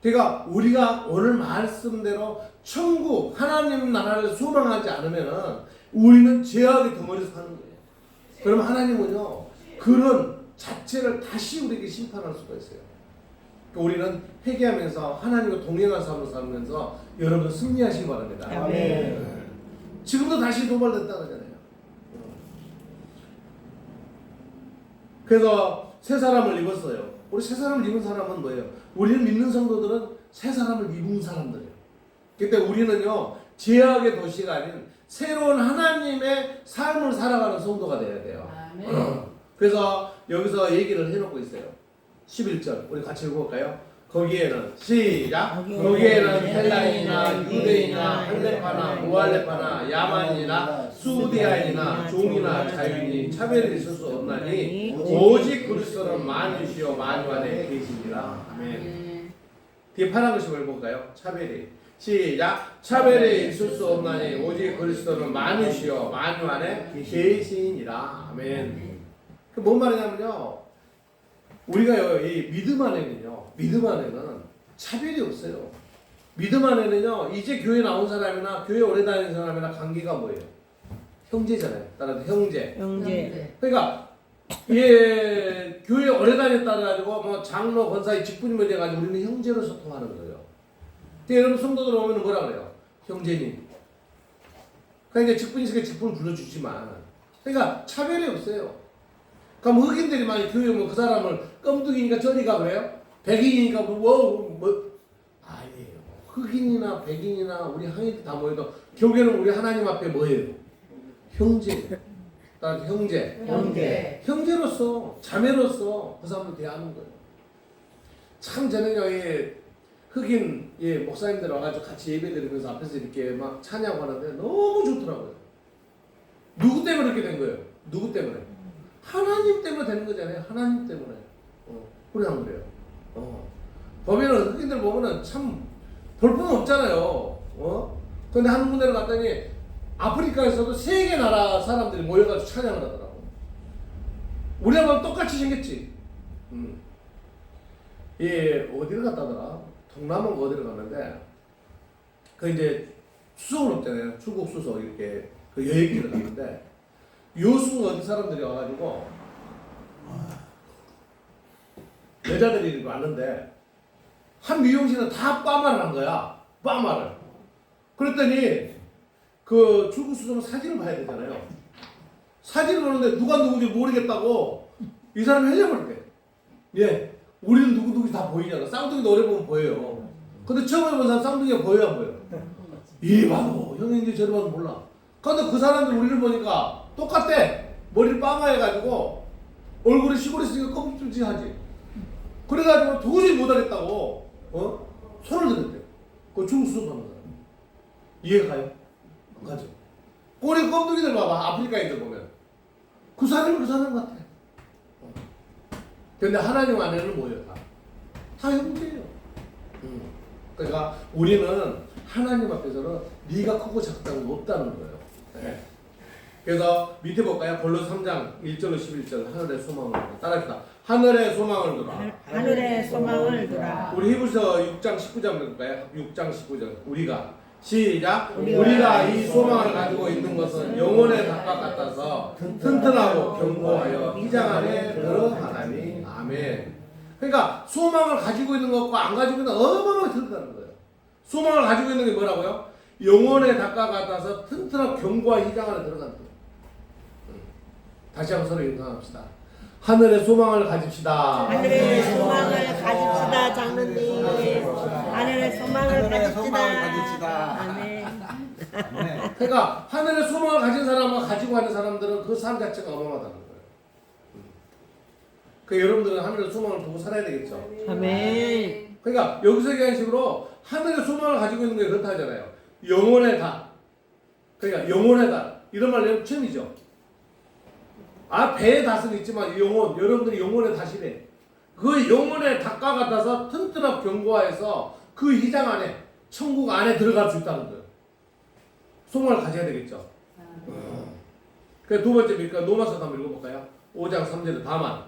Speaker 1: 그러니까 우리가 오늘 말씀대로 천국 하나님 나라를 소망하지 않으면은 우리는 죄악의 덩어리에서 사는 거예요. 그럼 하나님은요 그런 자체를 다시 우리에게 심판할 수가 있어요. 우리는 회개하면서 하나님과 동행한 삶을 살면서 여러분 승리하시기 바랍니다.
Speaker 2: 아멘.
Speaker 1: 지금도 다시 도발됐다 그러잖아요. 그래서 새 사람을 입었어요. 우리 새 사람을 입은 사람은 뭐예요? 우리는 믿는 성도들은 새 사람을 입은 사람들이에요. 그때 우리는요 죄악의 도시가 아닌 새로운 하나님의 삶을 살아가는 성도가 돼야 돼요. 그래서 여기서 얘기를 해놓고 있어요. 11절 우리 같이 읽어볼까요? 거기에는 시작. 거기에는 헬라인이나 유대인이나 할레파나 무할레파나 야만이나 수디아인이나 종이나 자유인이 차별이 있을 수 없나니 오직 그리스도는 만유시요 만유 안에 계시니라. 아멘. 뒤에 파란 글씨 읽어볼까요? 차별이 시작. 차별이 있을 수 없나니 오직 그리스도는 만유시요 만유 안에 계시니라. 아멘. 뭔 말이냐면요. 우리가 이 믿음 안에는 차별이 없어요. 믿음 안에는요, 이제 교회 나온 사람이나 교회 오래 다니는 사람이나 관계가 뭐예요? 형제잖아요. 따라서 형제.
Speaker 2: 형제.
Speaker 1: 그러니까 예, 교회 오래 다녔다 가지고 뭐 장로, 권사의 직분이 돼가지고 우리는 형제로 소통하는 거예요. 근데 여러분 성도들 오면 뭐라 그래요? 형제님. 그러니까 이제 직분 있으니까 직분을 불러주지만, 그러니까 차별이 없어요. 그럼 흑인들이 많이 교회 오면 그 사람을 껌둥이니까 저리 가 그래요? 백인이니까 아니에요. 흑인이나 백인이나 우리 한인 다 모여도 결국에는 우리 하나님 앞에 뭐예요? 형제. 따라서 형제. 형제로서 자매로서 그 사람을 대하는 거예요. 참 저는요, 이 흑인 목사님들 와가지고 같이 예배드리면서 앞에서 이렇게 막 찬양하는데 너무 좋더라고요. 누구 때문에 그렇게 된 거예요? 누구 때문에? 하나님 때문에 되는 거잖아요. 하나님 때문에. 우리 안 그래요. 보면은 흑인들 보면은 참 볼품 없잖아요. 근데 한 군데를 갔더니 아프리카에서도 3개 나라 사람들이 모여가지고 찬양을 하더라고. 우리하고 똑같이 생겼지. 어디를 갔다더라? 동남아가 어디를 갔는데, 그 이제 수석을 없잖아요. 출국 수석 이렇게 그 여행기를 갔는데, 요수 어디 사람들이 와가지고, 여자들이 이렇게 왔는데, 한 미용실은 다 빠마를 한 거야. 빠마를. 그랬더니, 그 출국 수석은 사진을 봐야 되잖아요. 사진을 보는데 누가 누군지 모르겠다고 이 사람이 흘려버렸대. 예. 우리는 누구누구 다 보이잖아. 쌍둥이 노래 보면 보여요. 근데 처음에 본 사람 쌍둥이가 보여요, 안 보여요? 이 봐도 형인지 저리 봐도 몰라. 근데 그 사람들 우리를 보니까 똑같대. 머리를 빠마해가지고 얼굴이 시골에 있으니까 껌찍하지. 그래가지고 도저히 못하겠다고 손을 들었대. 그 중수습 하는 사람. 이해가 가요? 안 가죠. 꼬리 껌둥이들 봐봐. 아프리카인들 보면 그 사람은 그 사람 같아. 근데 하나님 안에는 뭐예요? 다 형제예요. 그러니까 우리는 하나님 앞에서는 네가 크고 작다는 거 없다는 거예요. 네. 그래서 밑에 볼까요? 골로 3장 1절로 11절 하늘의 소망을 따라합시다. 하늘의 소망을 두라.
Speaker 2: 하늘의 소망을 두라.
Speaker 1: 우리 히브리서 6장 19절 볼까요? 6장 19절 우리가 시작. 우리가 이 소망을 가지고 있는 것은 영혼의 닭과 같아서 튼튼하고 견고하여 휘장 안에 들어가나니. 아멘. 그러니까 소망을 가지고 있는 것과 안 가지고 있는 것 어마어마하게 틀리다는 거예요. 소망을 가지고 있는 게 뭐라고요? 영혼의 닭과 같아서 튼튼하고 견고한 휘장 안에 들어간다. 다시 한번 서로 인사합시다. 하늘의 소망을 가집시다.
Speaker 2: 하늘의 소망을 가집시다, 장로님. 하늘의 소망을 가집시다. 아멘.
Speaker 1: 그러니까 하늘의 소망을 가진 사람과 가지고 하는 사람들은 그 삶 자체가 어마어마하다는 거예요. 그 여러분들은 하늘의 소망을 두고 살아야 되겠죠.
Speaker 2: 아멘.
Speaker 1: 그러니까 여기서 얘기하는 식으로 하늘의 소망을 가지고 있는 게 그렇다 하잖아요. 영혼의 닭. 그러니까 영혼의 닭. 이런 말 여러분 처음이죠. 배의 닭은 있지만 여러분들이 영혼의 닭이래. 그 영혼의 닭과 같아서 튼튼하고 견고해서 그 휘장 안에, 천국 안에 들어갈 수 있다는 거예요. 소망을 가져야 되겠죠. 그 두 번째 밀까 로마서 한번 읽어볼까요? 5장 3절에 다만.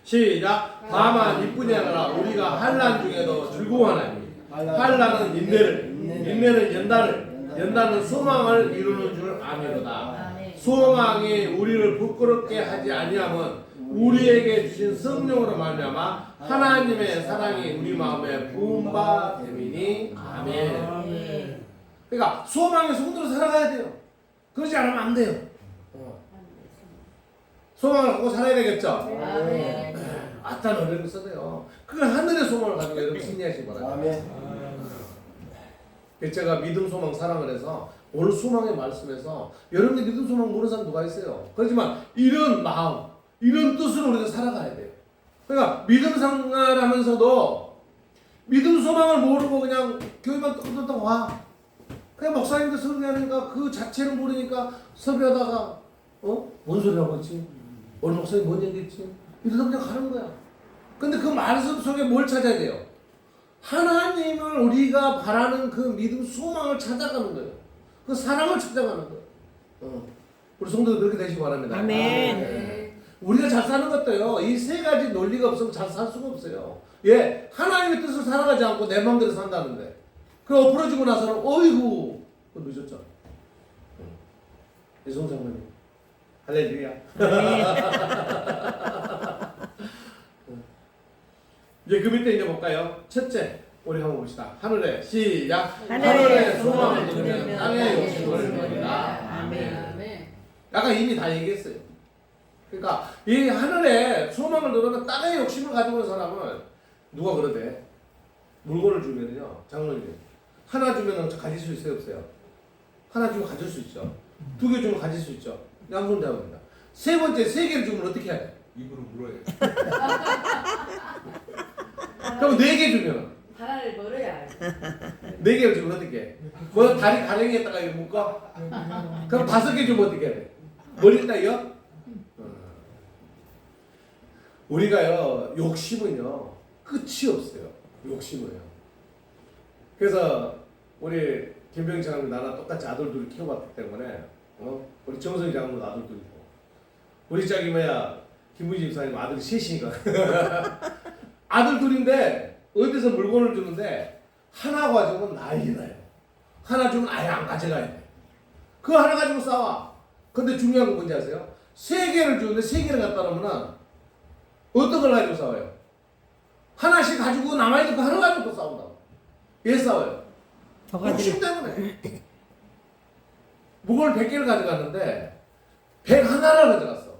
Speaker 1: 시작. 다만 이뿐이 아니라 우리가 환난 중에도 즐거워하나니. 환난은 인내는 연단은 소망을 이루는 줄 아미로다. 소망이 우리를 부끄럽게 하지 아니하면 우리에게 주신 성령으로 말미암아 하나님의 사랑이 우리 마음에 부은 바 됨이니. 아멘. 그러니까 소망의 성도로 살아가야 돼요. 그러지 않으면 안 돼요. 소망을 갖고 살아야 되겠죠.
Speaker 4: 아멘.
Speaker 1: 아따 노래를 써대요. 그걸 하늘의 소망을 가지고 여러분 승리하시기 바랍니다.
Speaker 3: 아멘.
Speaker 1: 제가 믿음, 소망, 사랑을 해서 오늘 소망의 말씀에서 여러분들 믿음, 소망 모르는 사람 누가 있어요? 그렇지만 이런 마음, 이런 뜻으로 우리가 살아가야 돼요. 그러니까 믿음 생활하면서도 믿음, 소망을 모르고 그냥 교회만 떠들다 와. 그냥 목사님들 설교하니까 그 자체를 모르니까 설교하다가 뭔 소리 하고 있지? 오늘 목사님 뭔 얘기했지? 이러다 그냥 가는 거야. 근데 그 말씀 속에 뭘 찾아야 돼요? 하나님을 우리가 바라는 그 믿음, 소망을 찾아가는 거예요. 그 사랑을 찾아가는 거예요. 우리 성도들 그렇게 되시기 바랍니다.
Speaker 2: 아멘.
Speaker 1: 네. 우리가 잘 사는 것도요. 이 세 가지 논리가 없으면 잘 살 수가 없어요. 예, 하나님의 뜻을 살아가지 않고 내 마음대로 산다는데 그 엎어지고 나서는 어이구 늦었죠. 이송 장로님 할렐루야. 이제 그 밑에 이제 볼까요? 첫째 우리 한번 봅시다. 하늘에 시작. 하늘에 소망을 두면 땅의 욕심을 버리라. 아멘.
Speaker 4: 아멘.
Speaker 1: 아까 이미 다 얘기했어요. 그러니까 이 하늘에 소망을 두면 땅의 욕심을 가지고 있는 사람은 누가 그러대? 물건을 주면요, 장로님 하나 주면 가질 수 있어요, 없어요? 하나 주면 가질 수 있죠. 두 개 주면 가질 수 있죠. 양손 잡습니다. 세 번째 세 개를 주면 어떻게 해야 돼?
Speaker 5: 입으로 물어요.
Speaker 1: 그럼 네 개 주면
Speaker 4: 하나를 벌어야
Speaker 1: 네 개를 주면 어떻게 해? 뭐 다리 가랭이에다가 이렇게 묶어? 그럼 다섯 개 주면 어떻게 해야 돼? 머리 따위요? 우리가요 욕심은요 끝이 없어요. 욕심은요. 그래서 우리 김병희 장로님 나랑 똑같이 아들 둘을 키워봤기 때문에 우리 정성희 장로도 아들 둘이고 우리 짝이 뭐야 김부지 집사님 아들이 셋이니까 아들 둘인데 어디서 물건을 주는데 하나 가지고는 난리 나요. 하나 주면 아예 안 가져가야 돼. 그거 하나 가지고 싸워. 근데 중요한 건 뭔지 아세요? 세 개를 주는데 세 개를 갖다 놓으면 어떤 걸 가지고 싸워요? 하나씩 가지고 남아있는 거 하나 가지고 싸운다고. 왜 싸워요? 욕심 때문에. 물건을 100개를 가져갔는데 101를 가져갔어.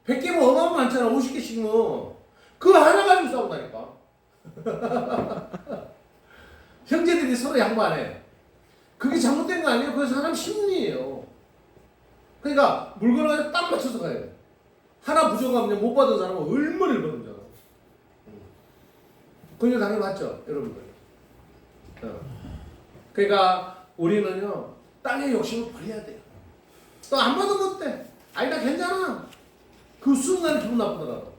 Speaker 1: 100개면 어마어마 많잖아. 50개씩은. 그거 하나 가지고 싸운다니까. 형제들이 서로 양보 안 해. 그게 잘못된 거 아니에요. 그래서 사람 심리예요. 그러니까 물건을 가지고 딱 맞춰서 가야 돼. 하나 부족하면 못 받은 사람은 얼마나 일받는 줄 알아. 그거 당연히 맞죠, 여러분들. 그러니까 우리는요 땅의 욕심을 버려야 돼요. 또 안 받으면 어때? 아니 나 괜찮아. 그 순간에 기분 나쁘더라도.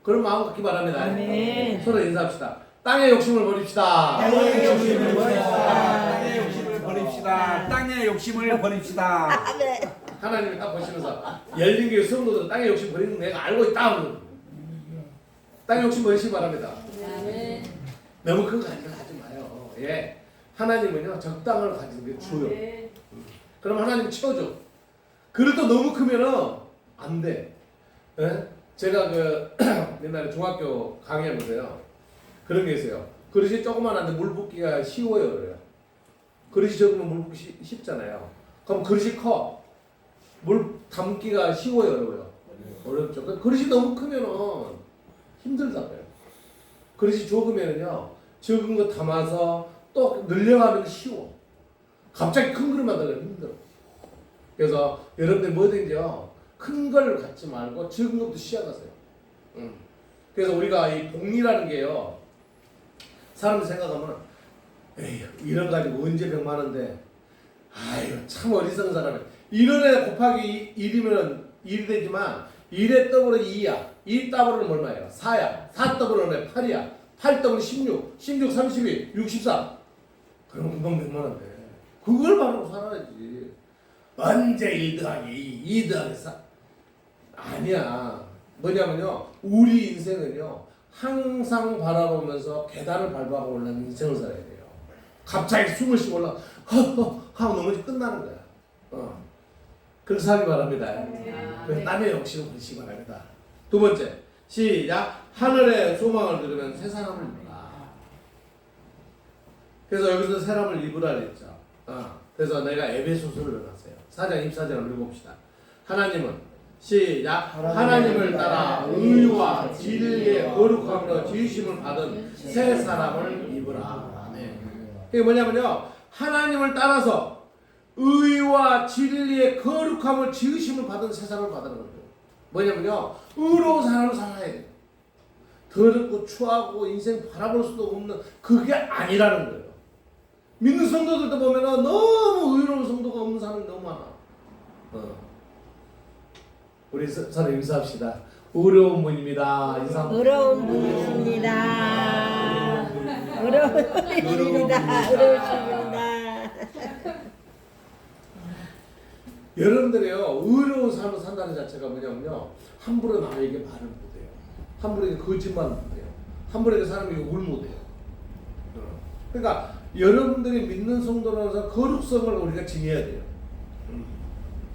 Speaker 1: 그런 마음 갖기 바랍니다.
Speaker 2: 아멘.
Speaker 1: 서로 인사합시다. 땅의 욕심을 버립시다.
Speaker 5: 땅의 욕심을 버립시다. 땅의 욕심을 버립시다. 땅의 욕심을 버립시다.
Speaker 1: 하나님이 딱 보시면서 열린 교회 성도들은 땅의 욕심 버리는 거 내가 알고 있다. 땅의 욕심 버리시기 바랍니다.
Speaker 4: 아멘.
Speaker 1: 너무 큰 거 하지 마요. 예. 하나님은요 적당을 가지는 게 줘요.
Speaker 4: 아멘.
Speaker 1: 그럼 하나님 채워줘. 그래도 너무 크면은 안 돼. 예? 제가 그 옛날에 중학교 강의하면서요 그런 게 있어요. 그릇이 조그만한데 물 붓기가 쉬워요. 그래요. 그릇이 적으면 물 붓기 쉽잖아요. 그럼 그릇이 커. 물 담기가 쉬워요, 어려워요? 어렵죠. 그릇이 너무 크면은 힘들다고요. 그릇이 적으면요 적은 거 담아서 또 늘려가면 쉬워. 갑자기 큰 그릇 만들면 힘들어. 그래서 여러분들 뭐든지요 큰 걸 갖지 말고 적은 것도 시작하세요. 그래서 우리가 이 복리라는 게요 사람들 생각하면 에이 이런 가지고 언제 100만 원대 아유 참 어리석은 사람이 1원에 곱하기 1이면 1이 되지만 1에 더블은 2야 2 더블은 얼마예요? 4야 4 더블은 8이야 8 더블은 16 16 32 64 그럼 금방 100만 원대 그걸 바라고 살아야지. 언제 1 더하기 2 더하기 4 아니야. 뭐냐면요 우리 인생은요 항상 바라보면서 계단을 밟아가 올라가는 인생을 살아야 돼요. 갑자기 숨을 쉬고 올라 하고 넘어지 끝나는 거야. 그렇게 살기 바랍니다. 그래서 땀의 욕심을 버리시기 바랍니다. 두 번째 시작. 하늘에 소망을 들으면 새 사람을 입으라. 그래서 여기서 새 사람을 입으라 그랬죠. 그래서 내가 에베소서를 넣어놨어요. 4장 24절을 읽어봅시다. 하나님은 시작. 하나님을 따라 의와 진리의 거룩함으로 지으심을 받은 새 사람을 입으라. 그게 뭐냐면요 하나님을 따라서 의와 진리의 거룩함을 지으심을 받은 새 사람을 받는 거예요. 뭐냐면요 의로운 사람을 살아야 돼요. 더럽고 추하고 인생 바라볼 수도 없는 그게 아니라는 거예요. 믿는 성도들도 보면은 너무 의로운 성도가 없는 사람이 너무 많아. 우리 서로 인사합시다. 의로운 분입니다. 인사.
Speaker 2: 의로운 분이십니다. 의로운 분이십니다. 의로우십니다.
Speaker 1: 여러분들이요 의로운 삶을 산다는 자체가 뭐냐면요 함부로 남에게 말을 못해요. 함부로 거짓말 못해요. 함부로 사람에게 울 못해요. 그러니까 여러분들이 믿는 성도로서 거룩성을 우리가 지녀야 돼요.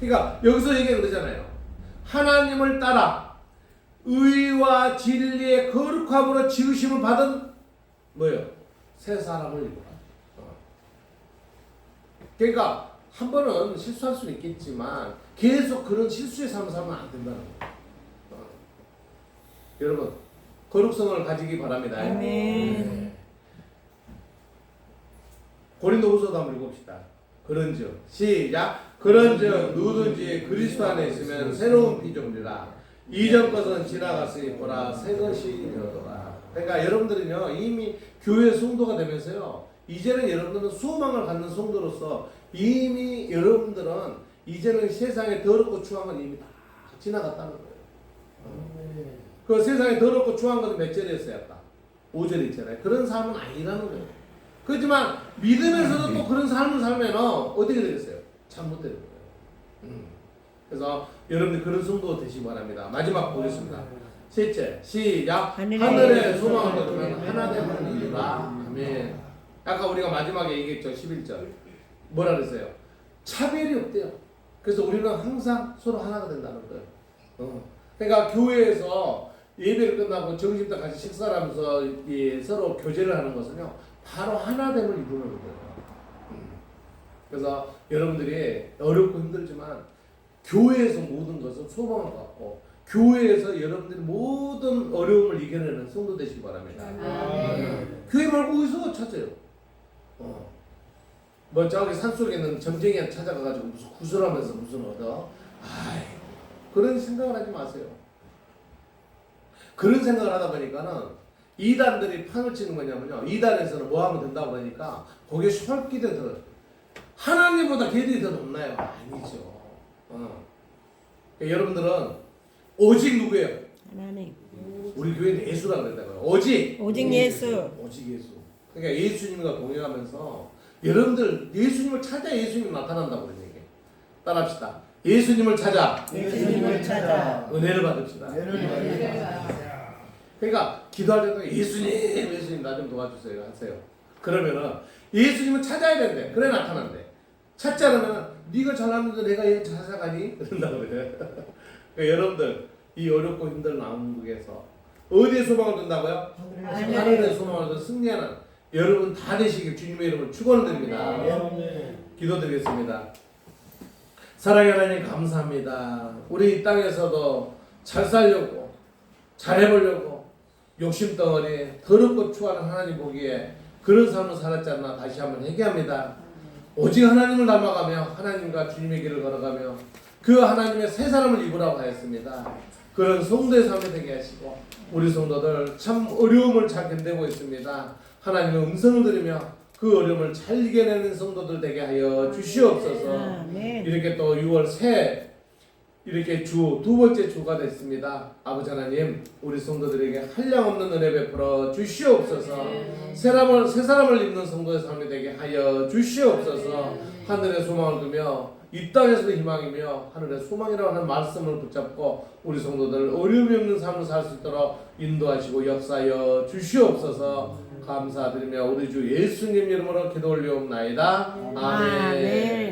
Speaker 1: 그러니까 여기서 얘기하는 거잖아요. 하나님을 따라 의와 진리의 거룩함으로 지으심을 받은 뭐예요? 새 사람을 입어라. 그러니까 한 번은 실수할 수는 있겠지만 계속 그런 실수의 삶을 살면 안 된다는 거예요. 여러분 거룩성을 가지기 바랍니다.
Speaker 2: 아멘.
Speaker 1: 네. 고린도후서도 한번 읽읍시다. 그런즉 시작. 그런즉 누구든지 그리스도 안에 있으면 새로운 피조물이라 이전 것은 지나갔으니 보라 새 것이 되었더라. 그러니까 여러분들은요 이미 교회 성도가 되면서요 이제는 여러분들은 소망을 갖는 성도로서 이미 여러분들은 이제는 세상에 더럽고 추한 건 이미 다 지나갔다는 거예요. 그 세상에 더럽고 추한 것은 몇 절이었어요? 아까 5절 있잖아요. 그런 삶은 아니라는 거예요. 그렇지만 믿으면서도 또 그런 삶을 살면 어떻게 되겠어요? 잘못되는 거예요. 그래서 여러분들 그런 성도 되시기 바랍니다. 마지막 보겠습니다. 셋째 시작. 하늘의 소망을 거두면 하나됨을 이루라. 아멘. 아까 우리가 마지막에 얘기했죠. 11절 뭐라 그랬어요? 차별이 없대요. 그래서 우리는 항상 서로 하나가 된다는 거예요. 그러니까 교회에서 예배를 끝나고 점심 때 같이 식사를 하면서 서로 교제를 하는 것은요 바로 하나됨을 이루는 거예요. 그래서 여러분들이 어렵고 힘들지만 교회에서 모든 것은 소망을 갖고 교회에서 여러분들이 모든 어려움을 이겨내는 성도 되시기 바랍니다. 교회 말고 어디서 찾아요? 뭐 저기 산속에 있는 점쟁이한테 찾아가가지고 무슨 구슬하면서 무슨 얻어? 아이 그런 생각을 하지 마세요. 그런 생각을 하다 보니까는 이단들이 판을 치는 거냐면요. 이단에서는 뭐 하면 된다고 그러니까 거기에 솔깃에 들어요. 하나님보다 걔들이 더 높나요? 아니죠. 여러분들은 오직 누구예요?
Speaker 2: 하나님.
Speaker 1: 우리 교회는 예수라고 그랬다고요. 오직
Speaker 2: 예수.
Speaker 1: 오직 예수. 그러니까 예수님과 동행하면서 여러분들 예수님을 찾아 예수님이 나타난다고 그런 얘기예요. 따라합시다. 예수님을 찾아.
Speaker 2: 예수님을 찾아.
Speaker 1: 은혜를 받읍시다. 그러니까 기도할 때도 예수님 나 좀 도와주세요 하세요. 그러면은 예수님을 찾아야 된대. 그래 나타난대. 찾지 않으면 네가 잘하는데 내가 얘 찾아가니? 그런다고 그래요. 그러니까 여러분들 이 어렵고 힘든 왕국에서 어디에 소망을 둔다고요? 하늘에 소망을 둔 승리하는 여러분 다 되시길 주님의 이름으로 축원드립니다. 기도드리겠습니다. 사랑의 하나님 감사합니다. 우리 이 땅에서도 잘 살려고 잘 해보려고 욕심덩어리 더럽고 추하는 하나님 보기에 그런 삶을 살았지 않나 다시 한번 회개합니다. 오직 하나님을 닮아가며 하나님과 주님의 길을 걸어가며 그 하나님의 새 사람을 입으라고 하였습니다. 그런 성도의 삶이 되게 하시고 우리 성도들 참 어려움을 잘 견디고 있습니다. 하나님의 음성을 들으며 그 어려움을 잘 이겨내는 성도들 되게 하여 주시옵소서.
Speaker 2: 아멘.
Speaker 1: 이렇게 또 6월 새 이렇게 두 번째 주가 됐습니다. 아버지 하나님 우리 성도들에게 한량없는 은혜 베풀어 주시옵소서. 새 사람을 입는 성도의 삶이 되게 하여 주시옵소서. 하늘의 소망을 두며 이 땅에서도 희망이며 하늘의 소망이라고 하는 말씀을 붙잡고 우리 성도들 어려움이 없는 삶을 살 수 있도록 인도하시고 역사하여 주시옵소서. 감사드리며 우리 주 예수님 이름으로 기도 올리옵나이다. 아멘.